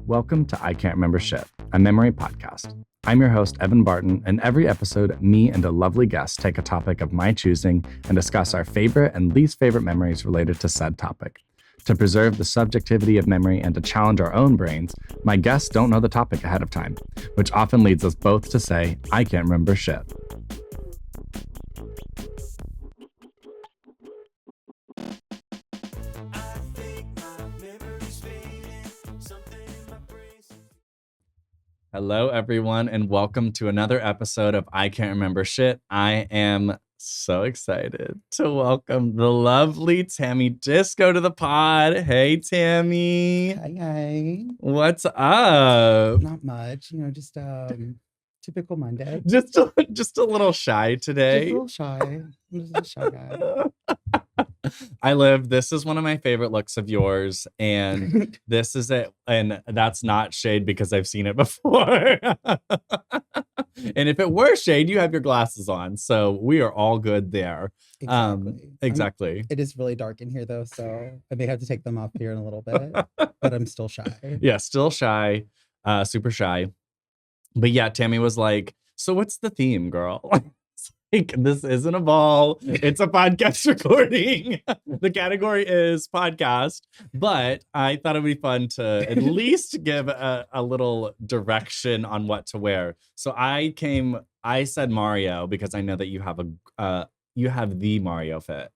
Welcome to I Can't Remember Shit, a memory podcast. I'm your host, Evan Barton, and every episode, me and a lovely guest take a topic of my choosing and discuss our favorite and least favorite memories related to said topic. To preserve the subjectivity of memory and to challenge our own brains, my guests don't know the topic ahead of time, which often leads us both to say, I can't remember shit. Hello, everyone, and welcome to another episode of I Can't Remember Shit. I am so excited to welcome the lovely Tammy Disco to the pod. Hey, Tammy. Hi. What's up? Not much, just typical Monday. Just a little shy today. Just a little shy. I'm just a shy guy. This is one of my favorite looks of yours, and this is it, and that's not shade because I've seen it before. And if it were shade, you have your glasses on, so we are all good there. Exactly. It is really dark in here though, so I may have to take them off here in a little bit, but I'm still shy. Yeah, still shy, super shy. But yeah, Tammy was like, so what's the theme, girl? Like, this isn't a ball. It's a podcast recording. The category is podcast, but I thought it would be fun to at least give a little direction on what to wear. So I said Mario because I know that you have the Mario fit,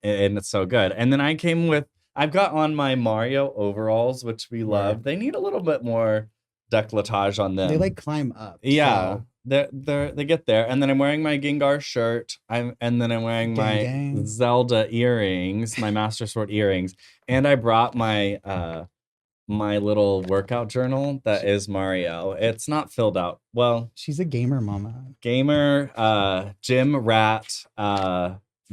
and it's so good. And then I've got on my Mario overalls, which we love. They need a little bit more decolletage on them. They like climb up. Yeah. So. They get there, and then I'm wearing my Gengar shirt. I'm wearing my Zelda earrings, my Master Sword earrings, and I brought my my little workout journal that is Mario. It's not filled out. Well, she's a gamer mama. Gamer, gym rat,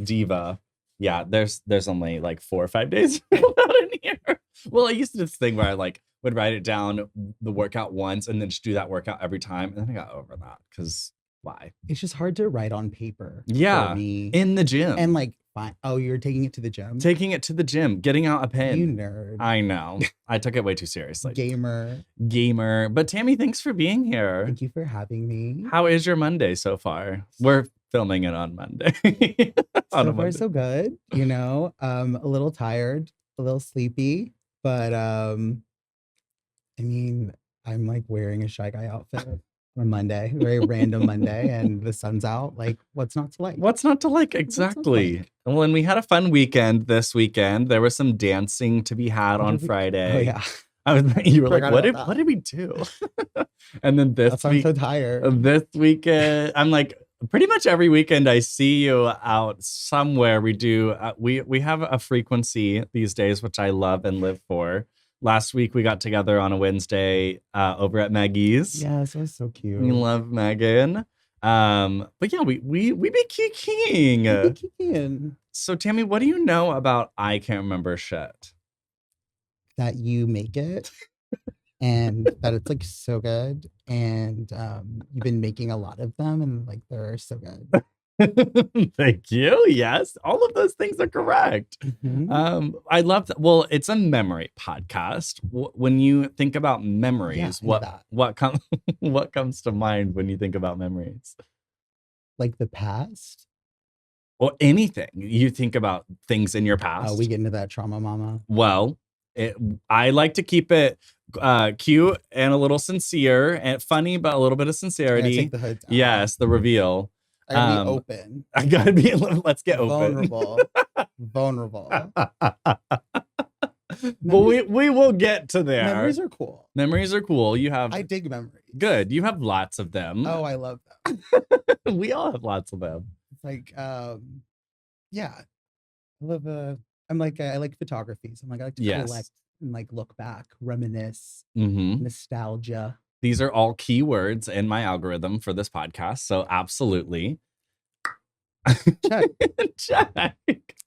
diva. Yeah, there's only like 4 or 5 days out in here. Well, I used to do this thing where I would write it down the workout once and then just do that workout every time. And then I got over that because why? It's just hard to write on paper. Yeah. For me. In the gym. And fine. Oh, you're taking it to the gym? Taking it to the gym, getting out a pen. You nerd. I know. I took it way too seriously. Gamer. But Tammy, thanks for being here. Thank you for having me. How is your Monday so far? We're filming it on Monday. So far, so good. A little tired, a little sleepy, but I mean, I'm wearing a Shy Guy outfit on Monday, very random Monday, and the sun's out. What's not to like? What's not to like? Exactly. Well, and we had a fun weekend this weekend. There was some dancing to be had on Friday. Oh, yeah. You were like, what did we do? And then I'm so tired. This weekend, I'm like, pretty much every weekend I see you out somewhere. We do, we have a frequency these days, which I love and live for. Last week we got together on a Wednesday over at Maggie's. Yes, it was so cute. We love Megan. But yeah, we be kicking. So Tammy, what do you know about I Can't Remember Shit? That you make it and that it's so good, and you've been making a lot of them, and they're so good. Thank you. Yes, all of those things are correct. Mm-hmm. I love that. Well, it's a memory podcast. When you think about memories, what comes to mind when you think about memories? Like the past? Or anything. You think about things in your past. Oh, we get into that trauma, mama. Well, I like to keep it cute and a little sincere and funny, but a little bit of sincerity. Take the hood down. Yes, the reveal. I gotta be open. I gotta be. Let's get open. Vulnerable. Well, we will get to there. Memories are cool. I dig memories. Good. You have lots of them. Oh, I love them. We all have lots of them. Yeah. I like photography. So I like to collect and look back, remainice, nostalgia. These are all keywords in my algorithm for this podcast. So absolutely. Check.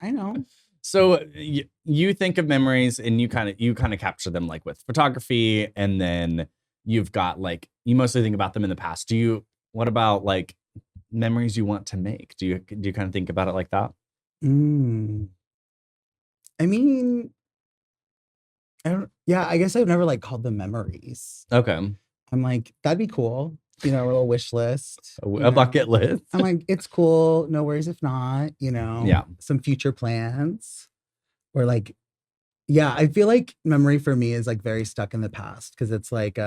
I know. So you think of memories and you kind of capture them with photography, and then you've got you mostly think about them in the past. What about memories you want to make? Do you kind of think about it like that? I mean, Yeah, I guess I've never like called them memories. Okay. I'm like, that'd be cool. You know, a little wish list. A bucket list. I'm like, it's cool. No worries if not, Yeah. some future plans. Or like, yeah, I feel like memory for me is like very stuck in the past because it's like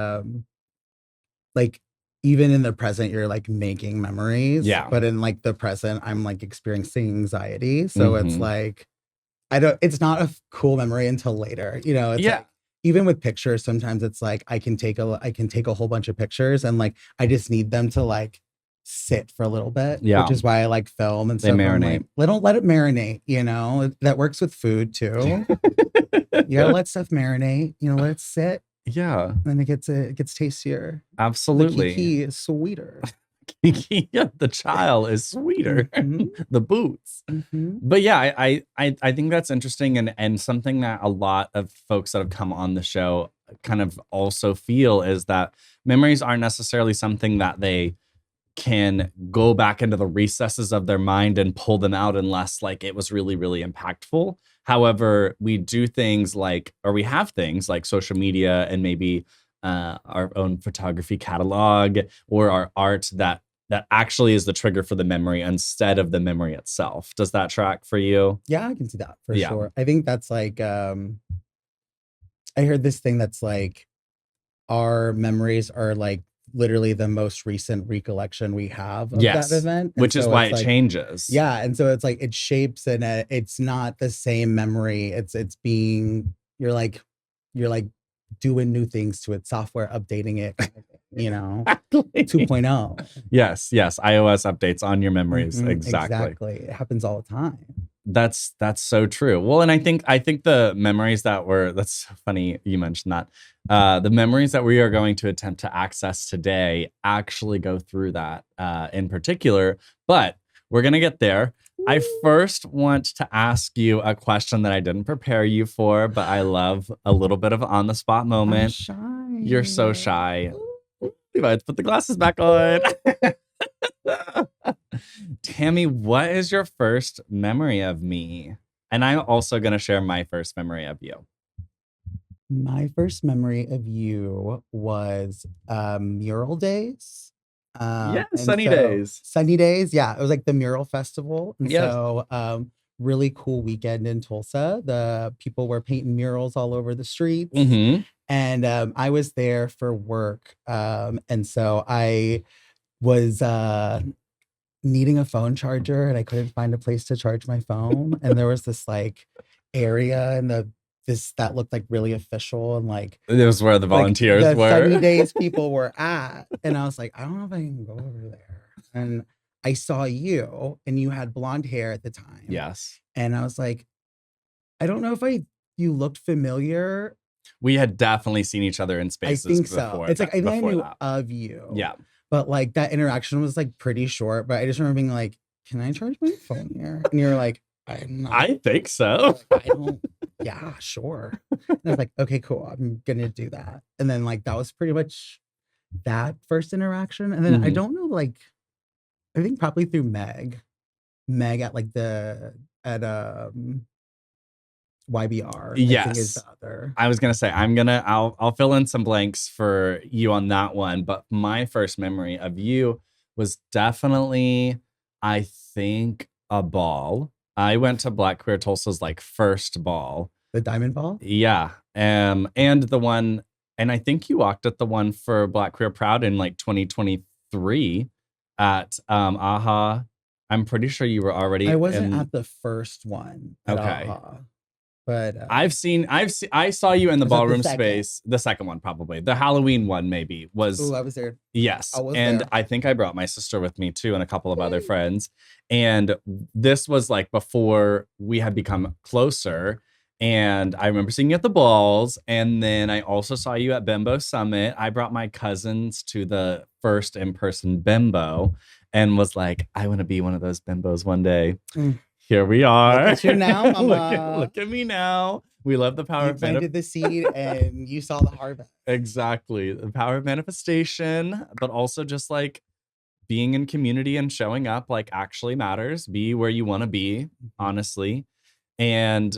even in the present, you're like making memories. Yeah. But in like the present, I'm like experiencing anxiety. So it's Mhm. like, it's not a cool memory until later. It's Yeah. like, even with pictures, sometimes it's like I can take a whole bunch of pictures and like I just need them to like sit for a little bit, Yeah. which is why I like film and They stuff. I'm marinate. like, don't let it marinate, that works with food too. You gotta let stuff marinate, let it sit, Yeah. then it gets tastier. The Absolutely. kiki is sweeter. Yeah, the child is sweeter. Mhm. The boots. Mhm. But yeah, I think that's interesting and something that a lot of folks that have come on the show kind of also feel is that memories aren't necessarily something that they can go back into the recesses of their mind and pull them out unless like it was really, really impactful. However, we do things like, or we have things like social media and maybe our own photography catalog or our art that actually is the trigger for the memory instead of the memory itself. Does that track for you? Yeah, I can see that for Yeah. sure. I think that's like I heard this thing that's like our memories are like literally the most recent recollection we have of that Yes. event. Which is why it like, changes. yeah. And so it's like it shapes and it's not the same memory. It's being you're like doing new things to it, software updating it, Exactly. 2.0. Yes, iOS updates on your memories. Mhm, Exactly. exactly. It happens all the time. That's so true. Well, and I think the memories that's so funny you mentioned that. The memories that we are going to attempt to access today actually go through that in particular, but we're gonna get there. I first want to ask you a question that I didn't prepare you for, but I love a little bit of on the spot I'm moment. shy. You're so shy. Levi, let's put the glasses back on. Tammy, what is your first memory of me? And I'm also going to share my first memory of you. My first memory of you was mural days. Yeah, And sunny so days. sunny days, yeah, it was like the mural festival. And Yes. so really cool weekend in Tulsa. The people were painting murals all over the streets. Mm-hmm. And I was there for work. And so I was needing a phone charger and I couldn't find a place to charge my phone. And there was this like area in this that looked like really official and like It was where the volunteers the were. sunny days people were at. And I was like, I don't know if I can go over there. And I saw you and you had blonde hair at the time. Yes. And I was like, I don't know if you looked familiar. We had definitely seen each other in spaces I think so. before. It's like I think I knew that. of you. Yeah. But like that interaction was like pretty short. But I just remember being like, can I charge my phone here? And you're like, I'm not. I think so. Like, I don't. Yeah, sure. And I was like, okay, cool. I'm gonna do that. And then like that was pretty much that first interaction. And then I don't know, like I think probably through Meg at like at YBR. I think is Yes. the other. I was gonna say I'll fill in some blanks for you on that one, but my first memory of you was definitely, I think, a ball. I went to Black Queer Tulsa's like first ball. The Diamond Ball? Yeah. And the one, and I think you walked at the one for Black Queer Proud in like 2023 at AHA. I'm pretty sure you were already I wasn't at the first one at Okay. AHA. But I saw you in the Was that the ballroom second? space. The second one, probably. The Halloween one, maybe, was. oh, I was there. Yes. I was And there. I think I brought my sister with me too and a couple of other friends. And this was like before we had become closer. And I remember seeing you at the balls. And then I also saw you at Bimbo Summit. I brought my cousins to the first in-person Bimbo and was like, I want to be one of those bimbos one day. Mm. Here we are. Look at you now, mama. look at me now. We love the power You of planted the seed and you saw the harvest. Exactly. The power of manifestation, but also just like being in community and showing up like actually matters. Be where you want to be, honestly. And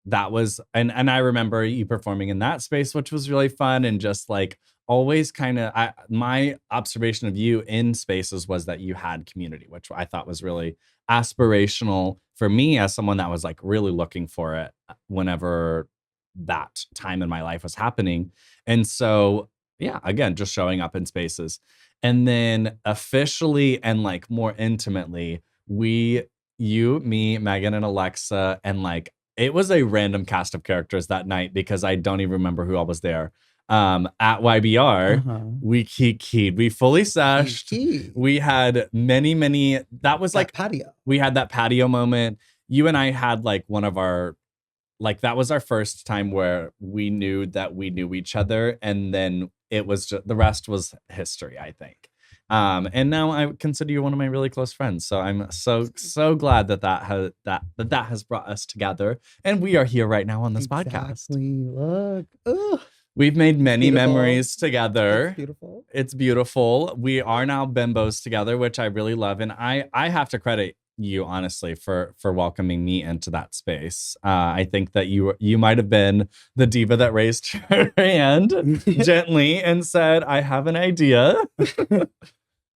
that was, and I remember you performing in that space, which was really fun, and just like always kind of, my observation of you in spaces was that you had community, which I thought was really aspirational for me as someone that was like really looking for it whenever that time in my life was happening. And so, yeah, again, just showing up in spaces. And then officially and like more intimately, you, me, Megan, and Alexa, and like it was a random cast of characters that night because I don't even remember who all was there. At YBR, we kikied, we fully sashed. We had many, that was like patio. We had that patio moment. You and I had like one of our, like that was our first time where we knew that we knew each other, and then it was just, the rest was history, I think. And now I consider you one of my really close friends. So I'm so glad that has brought us together, and we are here right now on this podcast. Look, ugh. We've made many memories together. It's beautiful. It's beautiful. We are now bimbos together, which I really love, and I have to credit you honestly for welcoming me into that space. I think that you might have been the diva that raised her hand gently and said, "I have an idea."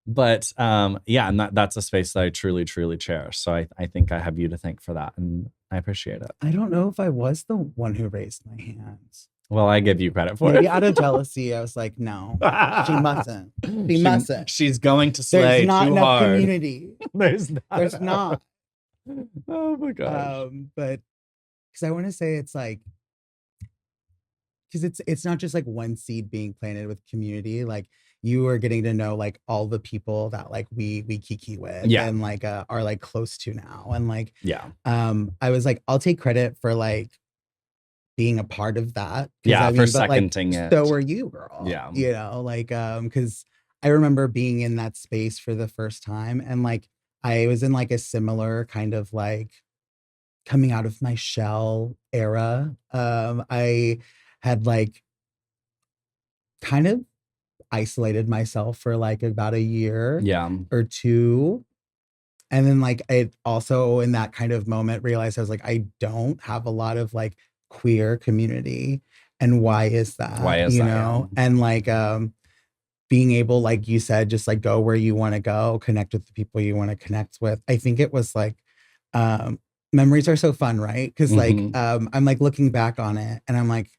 But yeah, and that's a space that I truly cherish. So I think I have you to thank for that, and I appreciate it. I don't know if I was the one who raised my hands. Well, I give you credit for Maybe it. out of jealousy, I was like, no, she mustn't. She mustn't. She's going to slay. There's not too enough hard. community. There's not. Oh my gosh. But because I want to say it's like, because it's not just like one seed being planted with community. Like you are getting to know like all the people that like we kiki with, and like are like close to now, and like I was like, I'll take credit for like being a part of that. Yeah, for seconding it. So were you, girl. Yeah. You know, like because I remember being in that space for the first time, and like I was in like a similar kind of like coming out of my shell era. I had like kind of isolated myself for like about a year or two. And then like I also in that kind of moment realized I was like, I don't have a lot of like queer community. And why is that? You know? And like being able, like you said, just like go where you want to go, connect with the people you want to connect with. I think it was like memories are so fun, right? Because like I'm like looking back on it and I'm like,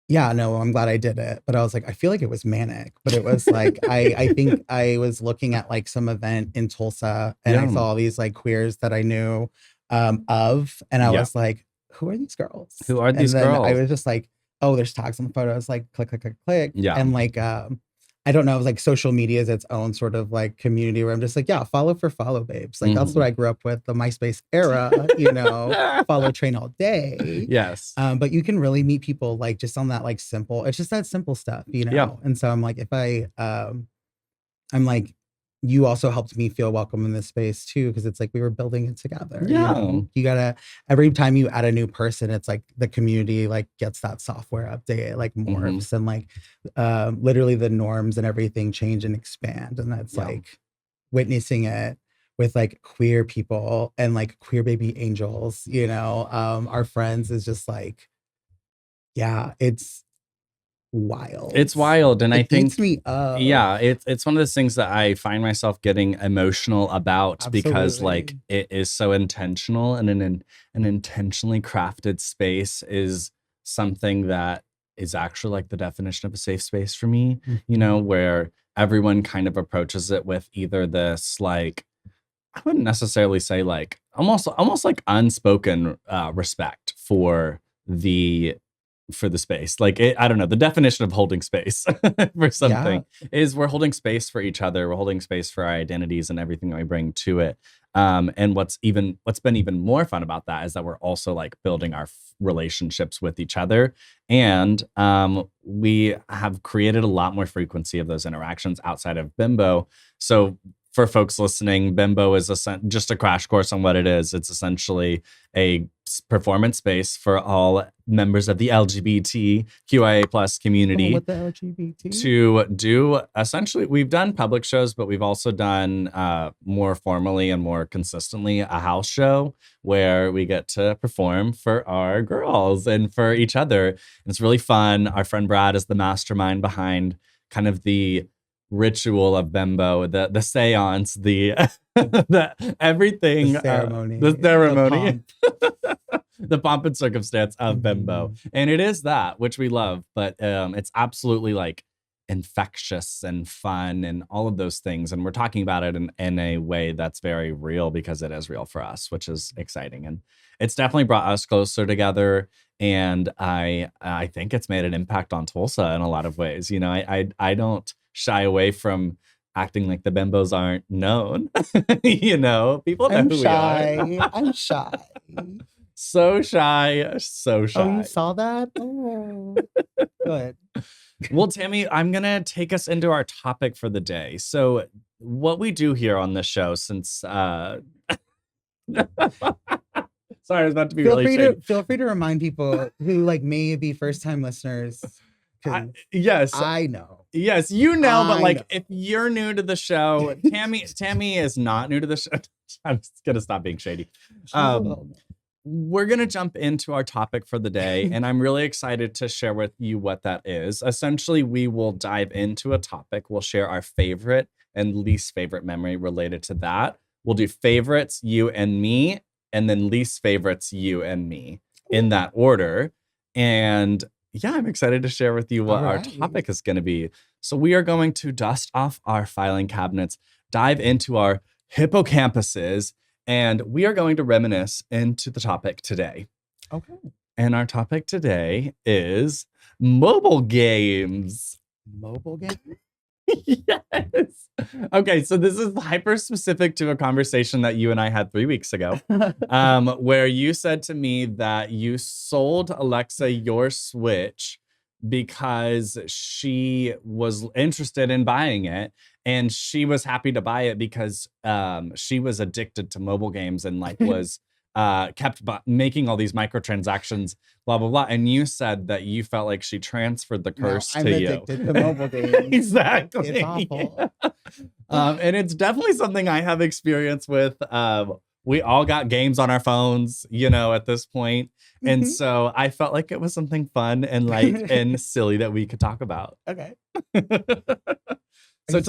yeah, no, I'm glad I did it. But I was like, I feel like it was manic. But it was like, I think I was looking at like some event in Tulsa and I saw all these like queers that I knew of. And I was like, who are these girls? Who are these girls? I was just like, oh, there's tags on the photo. I was like, click, click, click, click. Yeah. And like, I don't know, it was like social media is its own sort of like community where I'm just like, yeah, follow for follow, babes. Like that's what I grew up with, the MySpace era, you know, follow train all day. Yes. But you can really meet people like just on that like simple, it's just that simple stuff, you know? Yeah. And so I'm like, if I'm like, you also helped me feel welcome in this space too, because it's like we were building it together. Yeah. You know? You gotta, every time you add a new person, it's like the community like gets that software update, like morphs and like literally the norms and everything change and expand. And that's like witnessing it with like queer people and like queer baby angels, you know, our friends is just like, yeah, it's wild. It's wild. And I think eats me up. Yeah, it's one of those things that I find myself getting emotional about because like it is so intentional, and an intentionally crafted space is something that is actually like the definition of a safe space for me, you know, where everyone kind of approaches it with either this like, I wouldn't necessarily say like almost like unspoken respect for the space. Like I don't know, the definition of holding space for something is we're holding space for each other. We're holding space for our identities and everything that we bring to it. And what's been even more fun about that is that we're also like building our relationships with each other. And we have created a lot more frequency of those interactions outside of Bimbo. So for folks listening, Bimbo is just a crash course on what it is. It's essentially a performance space for all members of the LGBTQIA plus community. With the LGBT to do essentially, we've done public shows, but we've also done more formally and more consistently a house show where we get to perform for our girls and for each other. And it's really fun. Our friend Brad is the mastermind behind kind of the ritual of Bimbo, the seance, the everything, the ceremony, the pomp and circumstance of Bimbo. And it is that, which we love, but it's absolutely like infectious and fun and all of those things. And we're talking about it in a way that's very real because it is real for us, which is exciting. And it's definitely brought us closer together. And I think it's made an impact on Tulsa in a lot of ways. You know, I don't shy away from acting like the Bimbos aren't known. You know, people know who we are. I'm shy. So shy, so shy. Oh, you saw that? Oh, good. Well, Tammy, I'm going to take us into our topic for the day. So what we do here on this show, since... Sorry, I was about to be feel free to remind people who like may be first-time listeners. Yes. I know. Yes, you know, but like if you're new to the show, Tammy is not new to the show. I'm just going to stop being shady. We're going to jump into our topic for the day, and I'm really excited to share with you what that is. Essentially, we will dive into a topic. We'll share our favorite and least favorite memory related to that. We'll do favorites, you and me, and then least favorites, you and me, in that order. And yeah, I'm excited to share with you what our topic is going to be. So we are going to dust off our filing cabinets, dive into our hippocampuses, and we are going to reminisce into the topic today. Okay. And our topic today is mobile games. Mobile games? Yes. Okay, so this is hyper specific to a conversation that you and I had 3 weeks ago, where you said to me that you sold Alexa your Switch because she was interested in buying it, and she was happy to buy it because she was addicted to mobile games and like was kept making all these microtransactions, blah blah blah. And you said that you felt like she transferred the curse to you. I'm addicted to mobile games. Exactly. It's awful. And it's definitely something I have experience with. We all got games on our phones, you know, at this point. And so I felt like it was something fun and light and silly that we could talk about. Okay. So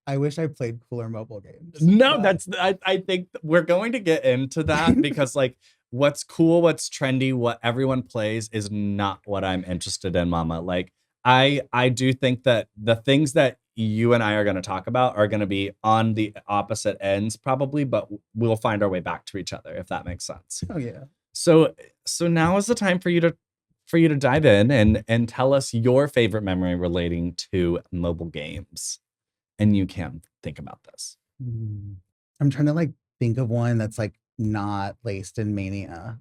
I wish I played cooler mobile games. No, I think we're going to get into that because like what's cool, what's trendy, what everyone plays is not what I'm interested in, Mama. Like I do think that the things that you and I are going to talk about are going to be on the opposite ends probably, but we'll find our way back to each other if that makes sense. Oh yeah. So now is the time for you to dive in and tell us your favorite memory relating to mobile games. And you can think about this. I'm trying to like think of one that's like not based in mania.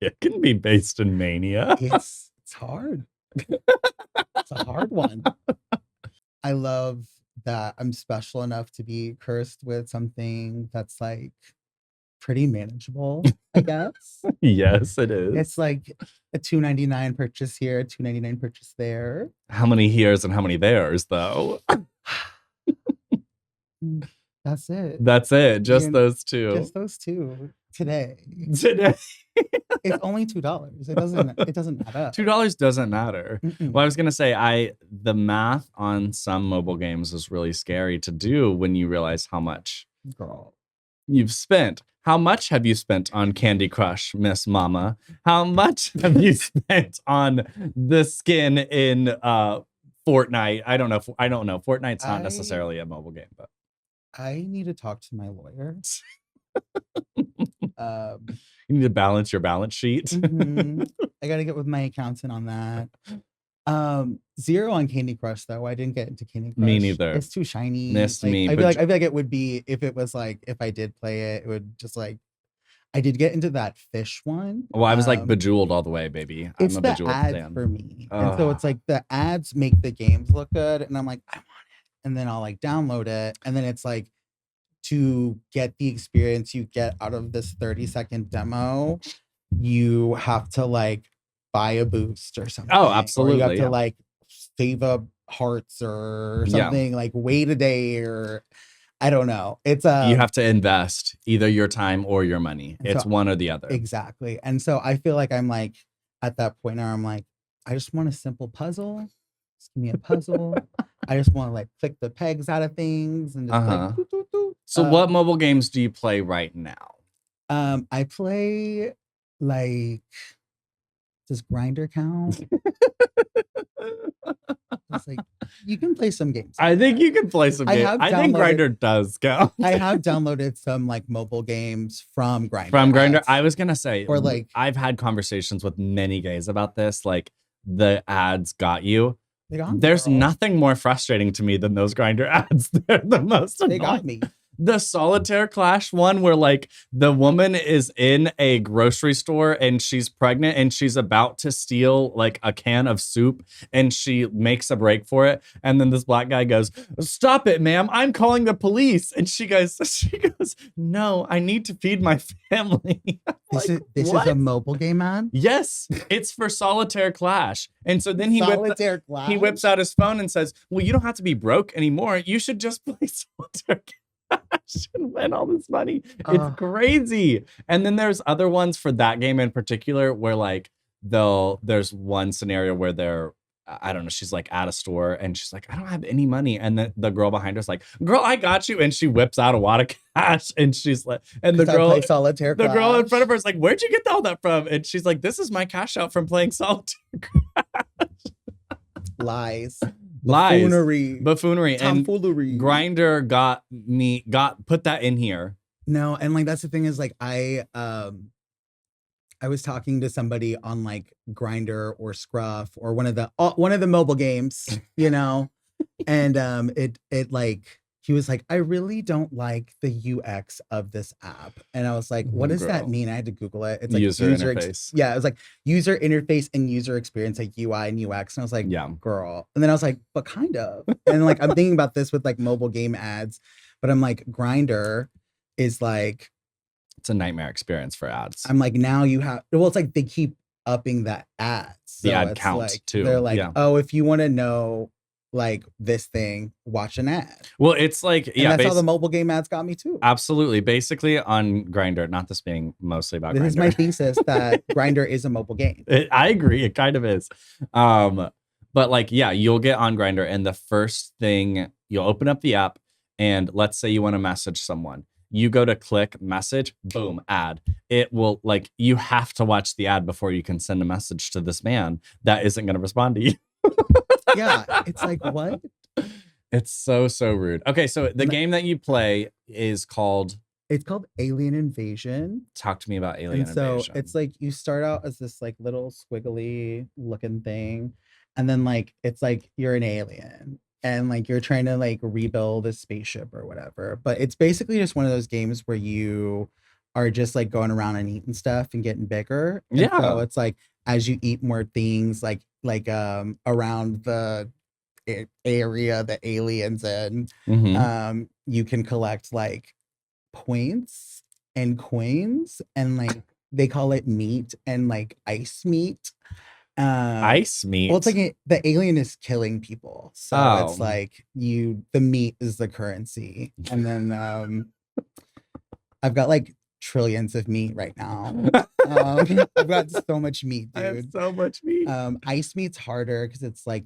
It can be based in mania. It's hard. It's a hard one. I love that I'm special enough to be cursed with something that's like pretty manageable, I guess. Yes, it is. It's like a $2.99 purchase here, a $2.99 purchase there. How many here's and how many there's, though? That's it. That's it. Just those two. Just those two. Today. It's only $2. It doesn't add up. $2 doesn't matter. Well, I was gonna say the math on some mobile games is really scary to do when you realize how much you've spent. How much have you spent on Candy Crush, Miss Mama? How much have you spent on the skin in Fortnite? I don't know. Fortnite's not necessarily a mobile game, but I need to talk to my lawyer. You need to balance your balance sheet. I got to get with my accountant on that. 0 on Candy Crush though. I didn't get into Candy Crush. Me neither. It's too shiny. Missed me. I feel like it would be if it was like if I did play it, it would just like. I did get into that fish one. Well, I was like bejeweled all the way, baby. It's the ad for me, and so it's like the ads make the games look good, and I'm like, I want and then I'll like download it, and then it's like to get the experience you get out of this 30-second demo, you have to like buy a boost or something. Oh, absolutely. Or you have to like save up hearts or something, like wait a day, or I don't know. It's you have to invest either your time or your money. It's so, one or the other. Exactly. And so I feel like I'm like at that point now, I'm like, I just want a simple puzzle. Just give me a puzzle. I just want to like click the pegs out of things and just like doo, doo, doo. So what mobile games do you play right now? I play like, does Grinder count? It's like you can play some games. I think you can play some games. I think Grinder does count. I have downloaded some like mobile games from Grinder. From Grinder, I was gonna say, or like I've had conversations with many gays about this. Like the ads got you. There's nothing more frustrating to me than those Grinder ads. They're the most annoying. They got me. The Solitaire Clash one where like the woman is in a grocery store and she's pregnant and she's about to steal like a can of soup and she makes a break for it. And then this black guy goes, "Stop it, ma'am. I'm calling the police." And she goes, "No, I need to feed my family." This is a mobile game ad? Yes, it's for Solitaire Clash. And so then he whips out his phone and says, "Well, you don't have to be broke anymore. You should just play Solitaire Clash and win all this money." It's crazy. And then there's other ones for that game in particular where like there's one scenario where they're, I don't know, she's like at a store and she's like, "I don't have any money." And then the girl behind her's like, "Girl, I got you." And she whips out a wad of cash and she's like, and the girl in front of her is like, "Where'd you get all that from?" And she's like, "This is my cash out from playing Solitaire Clash." Lies. Buffoonery. Tomfoolery. And Grinder put that in here. No, and like that's the thing is like I was talking to somebody on like Grinder or Scruff or one of the mobile games, you know, and it like he was like, "I really don't like the UX of this app," and I was like, "What does that mean?" I had to Google it. It's like user interface. Yeah, it was like user interface and user experience, like UI and UX, and I was like, "Yeah, girl." And then I was like, "But kind of," and like I'm thinking about this with like mobile game ads, but I'm like, Grinder is like, it's a nightmare experience for ads. I'm like, now you have, well, it's like they keep upping the ads. So the ad count like, too. They're like, "Oh, if you want to know like this thing, watch an ad." Well, it's like, and that's how the mobile game ads got me too. Absolutely. Basically on Grinder, not this being mostly about Grindr. This is my thesis that Grinder is a mobile game. I agree. It kind of is. But like, yeah, you'll get on Grinder and the first thing, you'll open up the app and let's say you want to message someone. You go to click message, boom, ad. It will like, you have to watch the ad before you can send a message to this man that isn't going to respond to you. Yeah, it's like, what? It's so rude. Okay, so the game that you play is called... It's called Alien Invasion. Talk to me about Alien Invasion. So it's like you start out as this like little squiggly looking thing. And then like, it's like you're an alien. And like you're trying to like rebuild a spaceship or whatever. But it's basically just one of those games where you are just like going around and eating stuff and getting bigger. And yeah. So it's like as you eat more things like around the area the aliens in, you can collect like points and coins and like they call it meat and like ice meat. Ice meat. Well, it's like the alien is killing people, so it's like the meat is the currency, and then I've got like trillions of meat right now. I've got so much meat, dude. I have so much meat. Ice meat's harder because it's like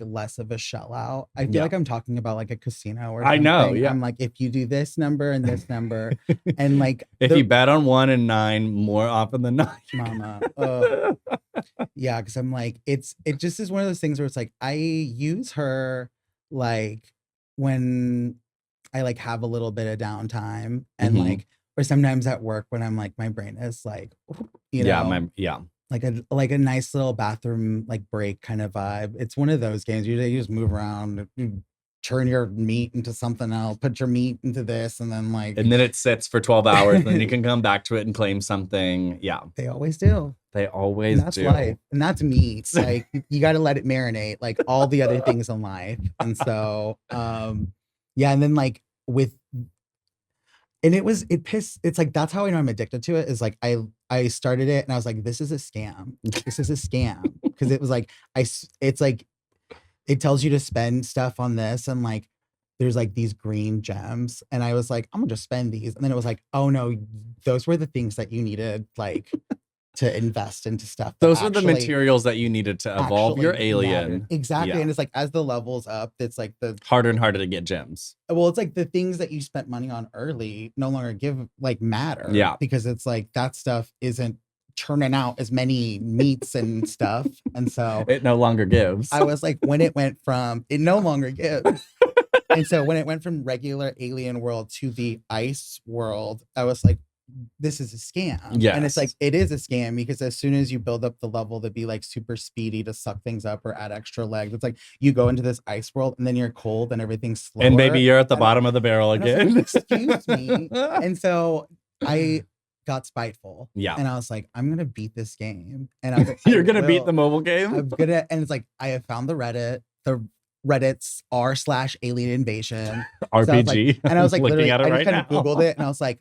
less of a shell out. I feel like I'm talking about like a casino or something. I know, yeah. I'm like, if you do this number and this number, and like if you bet on 1 and 9 more often than not, mama. Yeah, because I'm like, it just is one of those things where it's like I use her like when I like have a little bit of downtime and like, or sometimes at work when I'm like, my brain is like, you know, like a nice little bathroom like break kind of vibe. It's one of those games you just move around, you turn your meat into something else, put your meat into this, and then it sits for 12 hours. Then you can come back to it and claim something. Yeah, they always do. They always And that's do. life. And that's meat. Like you got to let it marinate like all the other things in life. And so, yeah. And then like it's like, that's how I know I'm addicted to it is like, I started it and I was like, this is a scam. This is a scam. Cause it was like, it's like, it tells you to spend stuff on this and like, there's like these green gems. And I was like, I'm gonna just spend these. And then it was like, oh no, those were the things that you needed like to invest into stuff. Those were the materials that you needed to evolve your alien. Mattered. Exactly. Yeah. And it's like, as the levels up, it's like the harder and harder to get gems. Well, it's like the things that you spent money on early no longer give like matter. Yeah. Because it's like that stuff isn't churning out as many meats and stuff. And so it no longer gives. I was like, when it no longer gives. And so when it went from regular alien world to the ice world, I was like, this is a scam. Yeah. And it's like, it is a scam because as soon as you build up the level to be like super speedy to suck things up or add extra legs, it's like you go into this ice world and then you're cold and everything's slower. And maybe you're at the bottom of the barrel again. Like, excuse me. And so I got spiteful. Yeah. And I was like, I'm going to beat this game. And I was like, you're going to beat the mobile game? I'm going to, and it's like, I have found the Reddit's r/alien invasion RPG. So and I was like, looking at it I just right kind of Googled it and I was like,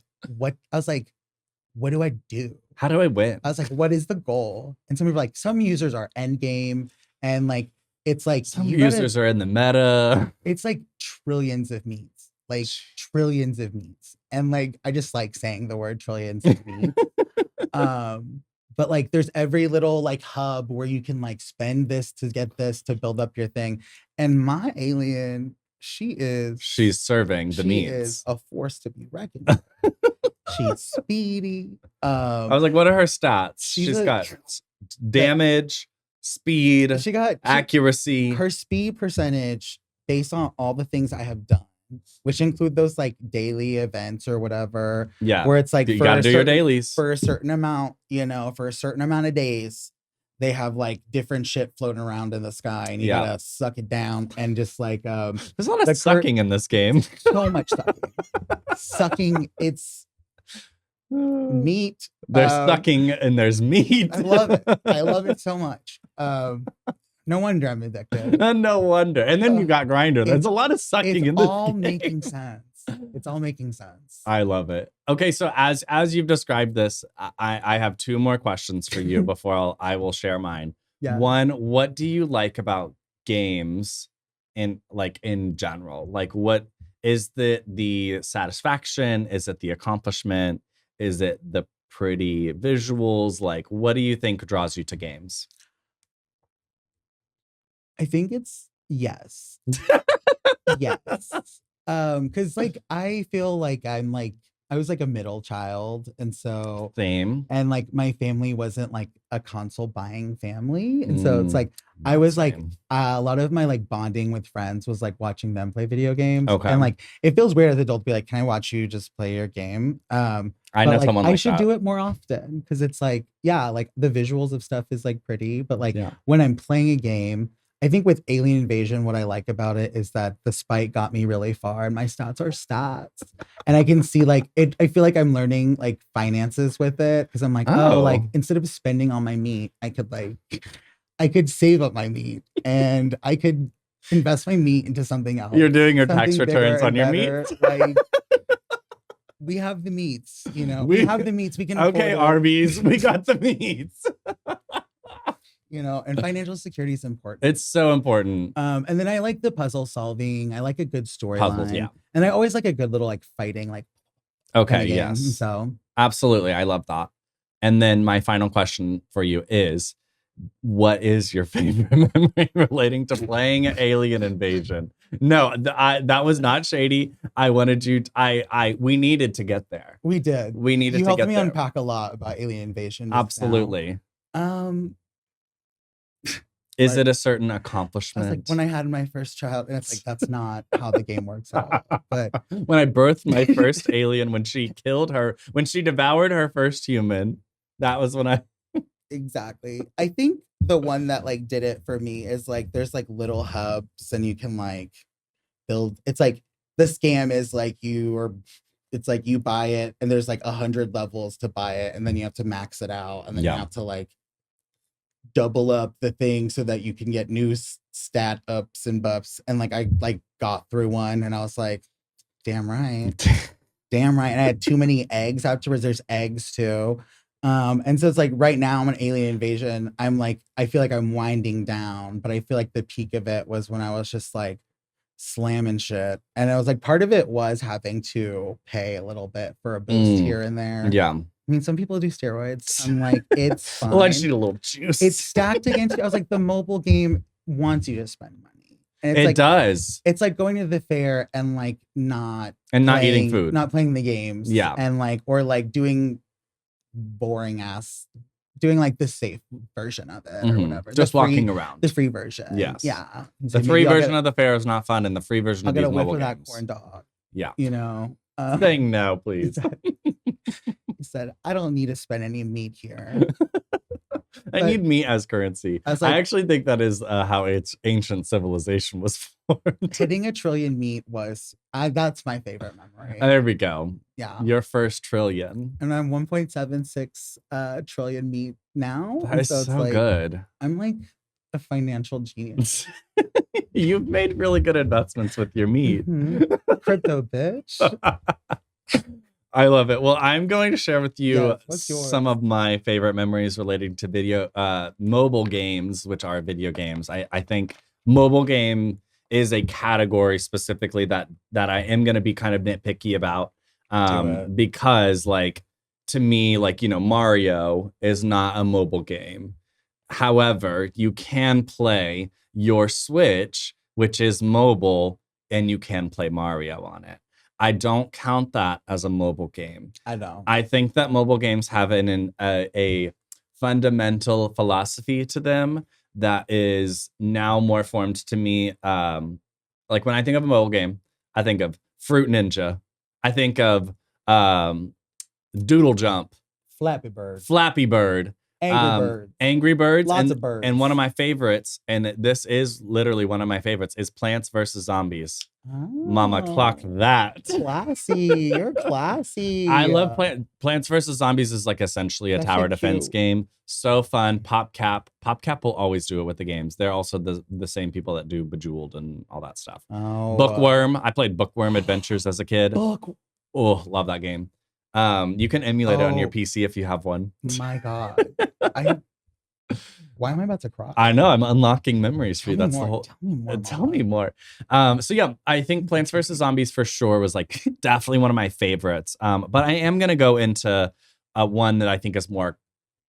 what do I do? How do I win? I was like, what is the goal? And some people were like, some users are end game and like, it's like some users are in the meta. It's like trillions of meats, like trillions of meats. And like, I just like saying the word trillions of meats. But like there's every little like hub where you can like spend this to get this to build up your thing. And my alien, she's serving the meats. She is a force to be reckoned with. She's speedy. I was like, what are her stats? She's got damage, speed, accuracy. Her speed percentage based on all the things I have done, which include those like daily events or whatever. Yeah. Where it's like you gotta do your dailies. For a certain amount, for a certain amount of days, they have like different shit floating around in the sky and you gotta suck it down and just like there's a lot of sucking in this game. So much sucking. Sucking, it's meat. There's sucking and there's meat. I love it. I love it so much. No wonder I'm addicted. No wonder. And then you got Grinder. There's a lot of sucking in this all game. making sense. It's all making sense. I love it. Okay, so as you've described this, I have two more questions for you before I will share mine. Yeah. One, what do you like about games in general? Like, what is the satisfaction? Is it the accomplishment? Is it the pretty visuals? Like, what do you think draws you to games? I think it's yes. Yes. Because like I feel like I was like a middle child, and so same. And like my family wasn't like a console buying family, and so it's like I was like a lot of my like bonding with friends was like watching them play video games. Okay. And like it feels weird as an adult to be like, can I watch you just play your game? I know someone like I should do it more often because it's like, yeah, like the visuals of stuff is like pretty, but like when I'm playing a game, I think with Alien Invasion, what I like about it is that the spike got me really far and my stats are stats. And I can see like it, I feel like I'm learning like finances with it because I'm like, oh, like instead of spending on my meat, I could save up my meat and I could invest my meat into something else. You're doing your tax returns on your meat. Like, we have the meats, we have the meats. We can okay, Arby's, we got the meats. And financial security is important. It's so important. And then I like the puzzle solving. I like a good storyline. Puzzles, yeah. And I always like a good little like fighting, like okay, yes. So absolutely, I love that. And then my final question for you is, what is your favorite memory relating to playing Alien Invasion? No, that was not shady. I wanted you. We needed to get there. We did. We needed to get there. You helped me unpack a lot about Alien Invasion. Absolutely. Now. Is it a certain accomplishment? I was like, when I had my first child, and it's like, that's not how the game works out. But when I birthed my first alien, when she devoured her first human, that was when I. Exactly. I think the one that like did it for me is like, there's like little hubs and you can like build. It's like the scam is like it's like you buy it and there's like 100 levels to buy it and then you have to max it out and then you have to like double up the thing so that you can get new stat ups and buffs. And like I like got through one and I was like, damn right. Damn right. And I had too many eggs afterwards. There's eggs too. And so it's like right now I'm an Alien Invasion. I'm like, I feel like I'm winding down, but I feel like the peak of it was when I was just like slamming shit. And I was like, part of it was having to pay a little bit for a boost here and there. Yeah. I mean, some people do steroids. I'm like, it's fine. Well, I just need a little juice. It's stacked against you. I was like, the mobile game wants you to spend money. And it like, does. It's like going to the fair and like not eating food, not playing the games. Yeah. And like, or like doing boring ass, doing like the safe version of it or whatever. Just walking around. The free version. Yes. Yeah. The free version of the fair is not fun, and the free version of these mobile games. That corn dog. Yeah. You know. Saying no, please. He said, I don't need to spend any meat here. I need meat as currency. I actually think that is how its ancient civilization was formed. Hitting 1 trillion meat was, that's my favorite memory. There we go. Yeah. Your first trillion. And I'm 1.76 trillion meat now. That is so like, good. I'm like a financial genius. You've made really good investments with your meat. Crypto, bitch. I love it. Well, I'm going to share with you some of my favorite memories relating to mobile games, which are video games. I think mobile game is a category specifically that I am going to be kind of nitpicky about because like to me, like, you know, Mario is not a mobile game. However, you can play your Switch, which is mobile, and you can play Mario on it. I don't count that as a mobile game. I know. I think that mobile games have a fundamental philosophy to them that is now more formed to me. Like when I think of a mobile game, I think of Fruit Ninja. I think of Doodle Jump. Flappy Bird. Angry Birds. Lots of birds. And one of my favorites, and this is literally one of my favorites, is Plants vs. Zombies. Oh, Mama, clock that. Classy. You're classy. I love Plants vs. Zombies is like essentially a tower defense game. So fun. PopCap will always do it with the games. They're also the same people that do Bejeweled and all that stuff. Oh, Bookworm. I played Bookworm Adventures as a kid. Oh, love that game. You can emulate it on your PC if you have one. My God. Why am I about to cry? I know, I'm unlocking memories for you. That's the whole. Tell me more. So yeah, I think Plants vs. Zombies for sure was like definitely one of my favorites. But I am gonna go into one that I think is more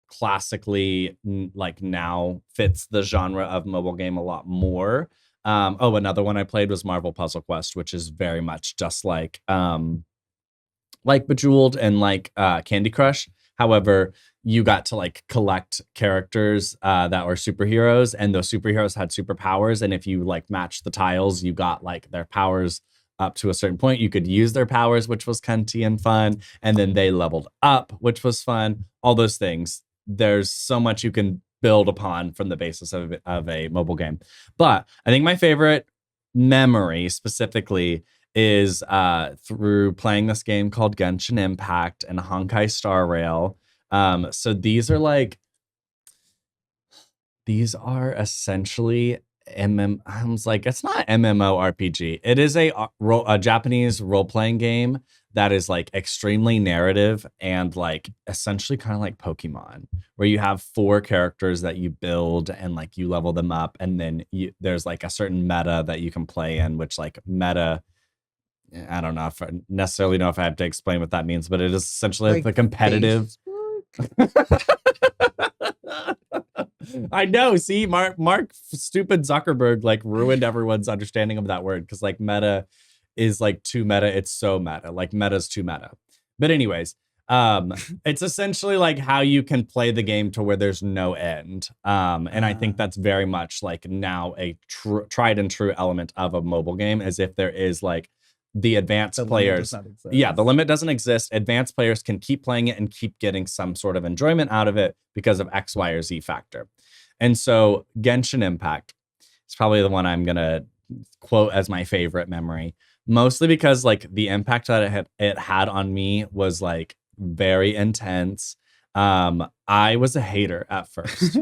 classically like now fits the genre of mobile game a lot more. Another one I played was Marvel Puzzle Quest, which is very much just like Bejeweled and like Candy Crush. However, you got to like collect characters that were superheroes, and those superheroes had superpowers. And if you like matched the tiles, you got like their powers up to a certain point. You could use their powers, which was cunty and fun. And then they leveled up, which was fun. All those things. There's so much you can build upon from the basis of a mobile game. But I think my favorite memory specifically is through playing this game called Genshin Impact and Honkai Star Rail. So these are essentially it's not MMORPG. It is a Japanese role-playing game that is like extremely narrative and like essentially kind of like Pokemon, where you have 4 characters that you build and like you level them up, and then there's like a certain meta that you can play in, which like meta, I don't know if I necessarily know if I have to explain what that means, but it is essentially like the competitive. I know. See, Mark stupid Zuckerberg like ruined everyone's understanding of that word, because like meta is like too meta. It's so meta. Like meta's too meta. But anyways, it's essentially like how you can play the game to where there's no end. And I think that's very much like now a tried and true element of a mobile game, as if there is like the advanced players. The limit doesn't exist. Advanced players can keep playing it and keep getting some sort of enjoyment out of it because of X, Y, or Z factor. And so Genshin Impact is probably the one I'm going to quote as my favorite memory, mostly because like the impact that it had on me was like very intense. I was a hater at first.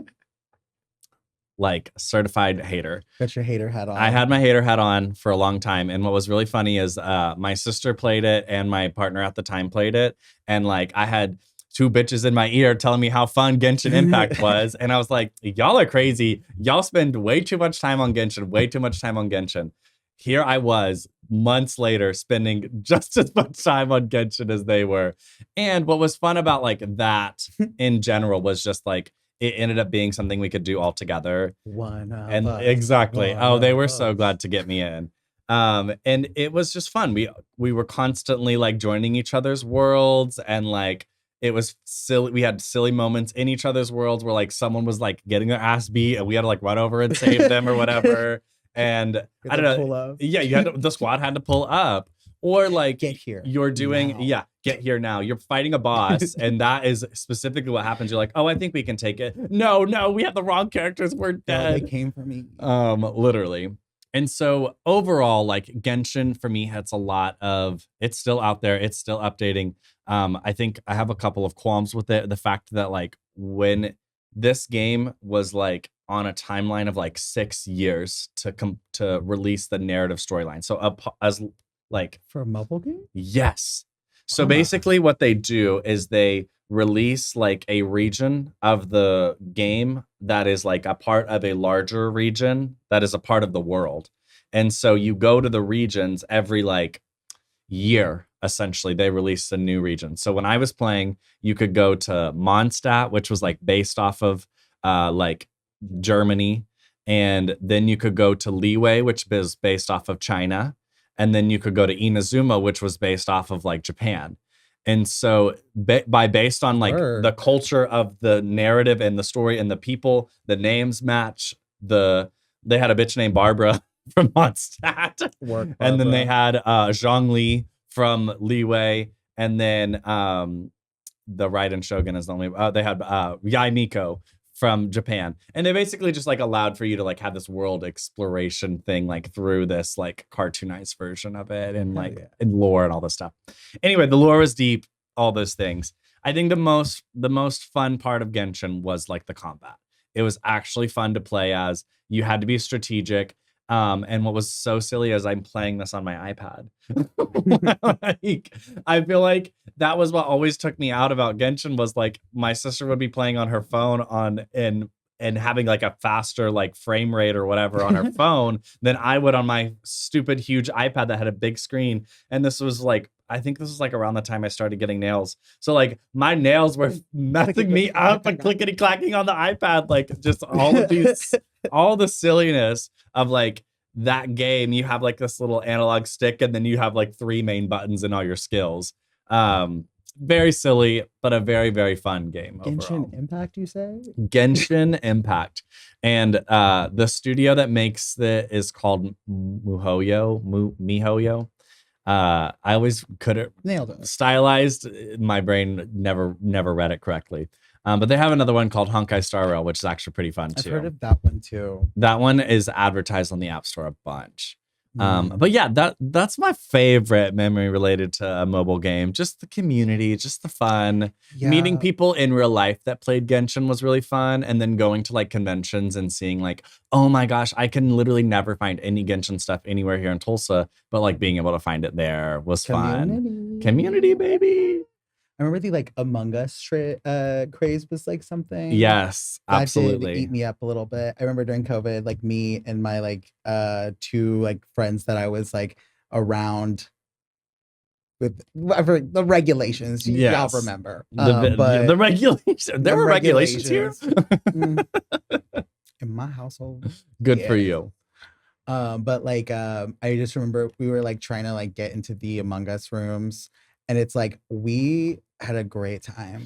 like certified hater. Got your hater hat on. I had my hater hat on for a long time. And what was really funny is my sister played it and my partner at the time played it. And like I had two bitches in my ear telling me how fun Genshin Impact was. And I was like, y'all are crazy. Y'all spend way too much time on Genshin, way too much time on Genshin. Here I was months later spending just as much time on Genshin as they were. And what was fun about like that in general was just like, it ended up being something we could do all together. One of And us. exactly. One Oh, they of were us. so glad to get me in. And it was just fun. We were constantly like joining each other's worlds, and like it was silly. We had silly moments in each other's worlds where like someone was like getting their ass beat and we had to like run over and save them or whatever. And I don't know. Pull up. Yeah, the squad had to pull up. Or like Get here. You're doing get here now. You're fighting a boss, and that is specifically what happens. You're like, oh, I think we can take it. No, we have the wrong characters. We're dead. No, they came for me. Literally. And so overall, like Genshin for me, it's a lot of, it's still out there. It's still updating. I think I have a couple of qualms with it. The fact that like when this game was like on a timeline of like 6 years to release the narrative storyline. So as like for a mobile game? Yes. So basically what they do is they release like a region of the game that is like a part of a larger region that is a part of the world. And so you go to the regions every like year, essentially. They release a new region. So when I was playing, you could go to Mondstadt, which was like based off of like Germany. And then you could go to Liyue, which is based off of China. And then you could go to Inazuma, which was based off of like Japan. And so based on like the culture of the narrative and the story and the people, the names match. They had a bitch named Barbara from Mondstadt. And then they had Zhongli from Liyue. And then the Raiden Shogun is the only, they had Yai Miko from Japan. And they basically just like allowed for you to like have this world exploration thing like through this like cartoonized version of it and like and lore and all this stuff. Anyway, the lore was deep, all those things. I think the most fun part of Genshin was like the combat. It was actually fun to play as. You had to be strategic. And what was so silly is I'm playing this on my iPad. Like, I feel like that was what always took me out about Genshin was like my sister would be playing on her phone and having like a faster like frame rate or whatever on her phone than I would on my stupid huge iPad that had a big screen. And this was like, I think this was like around the time I started getting nails. So like my nails were messing me up and clickety clacking on the iPad, like just all of these, all the silliness of like that game. You have like this little analog stick and then you have like 3 main buttons and all your skills. Very silly, but a very, very fun game. Genshin overall. Impact, you say? Genshin Impact. And the studio that makes it is called MiHoYo. I always couldn't nailed it. Stylized. My brain never read it correctly. But they have another one called Honkai Star Rail, which is actually pretty fun too. I've heard of that one too. That one is advertised on the App Store a bunch. But yeah, that's my favorite memory related to a mobile game. Just the community, just the fun. Yeah. Meeting people in real life that played Genshin was really fun. And then going to like conventions and seeing like, oh my gosh, I can literally never find any Genshin stuff anywhere here in Tulsa. But like being able to find it there was fun. Community, baby. I remember the like Among Us craze was like something. Yes, absolutely. That did eat me up a little bit. I remember during COVID, like me and my like 2 like friends that I was like around with whatever the regulations. Y'all remember. But the regulations. There were regulations here. In my household. Good for you. But like I just remember we were like trying to like get into the Among Us rooms. And it's like, we had a great time.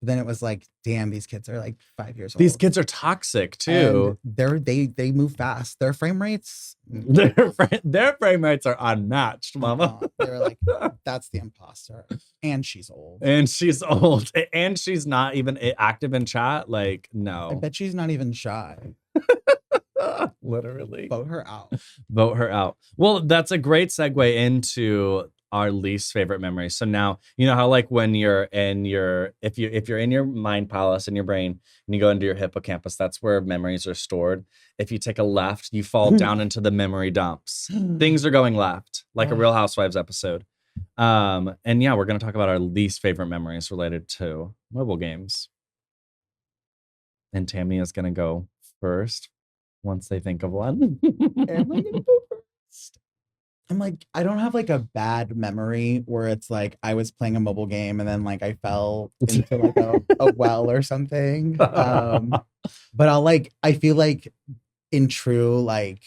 But then it was like, damn, these kids are like 5 years old. These kids are toxic too. And they move fast. Their frame rates. Their frame rates are unmatched, mama. They're like, that's the imposter. And she's old. And she's old. And she's not even active in chat. Like, no. I bet she's not even shy. Literally. Vote her out. Vote her out. Well, that's a great segue into our least favorite memories. So now, you know how like when you're in your, if you're in your mind palace in your brain and you go into your hippocampus, that's where memories are stored. If you take a left, you fall down into the memory dumps. Things are going left, like a Real Housewives episode. And yeah, we're going to talk about our least favorite memories related to mobile games. And Tammy is going to go first once they think of one. Am I gonna go first? I'm like, I don't have like a bad memory where it's like I was playing a mobile game and then like I fell into like a well or something. But I feel like in true like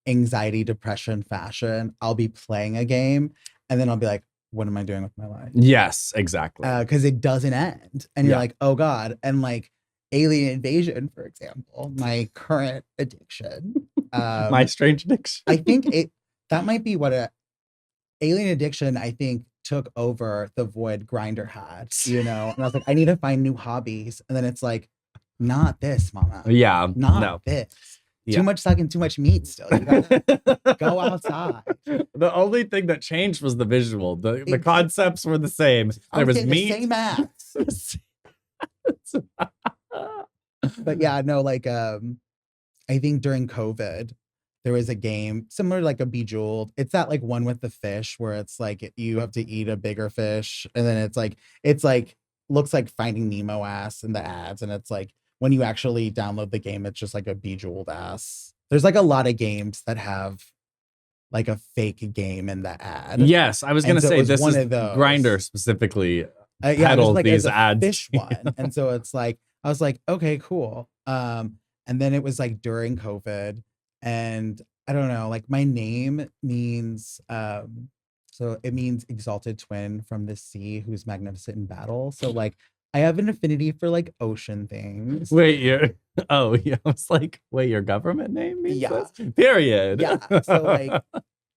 anxiety, depression fashion, I'll be playing a game and then I'll be like, what am I doing with my life? Yes, exactly. Because it doesn't end. And you're like, oh God. And like Alien Invasion, for example, my current addiction. My strange addiction. I think that might be what Alien Addiction, I think, took over the void Grinder had, you know? And I was like, I need to find new hobbies. And then it's like, not this, mama. Yeah. Not this. Too much sucking, too much meat still. You gotta go outside. The only thing that changed was the visual. The concepts were the same. There was meat. The same ass. But yeah, no, like I think during COVID, there was a game similar to like a Bejeweled. It's that like one with the fish where it's like you have to eat a bigger fish, and then it's like looks like Finding Nemo ass in the ads, and it's like when you actually download the game, it's just like a Bejeweled ass. There's like a lot of games that have like a fake game in the ad. Yes, I was gonna say this one is of those. Grinder specifically. Yeah, like these ads. Fish one, and so it's like I was like, okay, cool. And then it was like during COVID, and I don't know, like my name means so it means exalted twin from the sea who's magnificent in battle. So like I have an affinity for like ocean things. Wait, I was like, wait, your government name means this? Period. Yeah. So like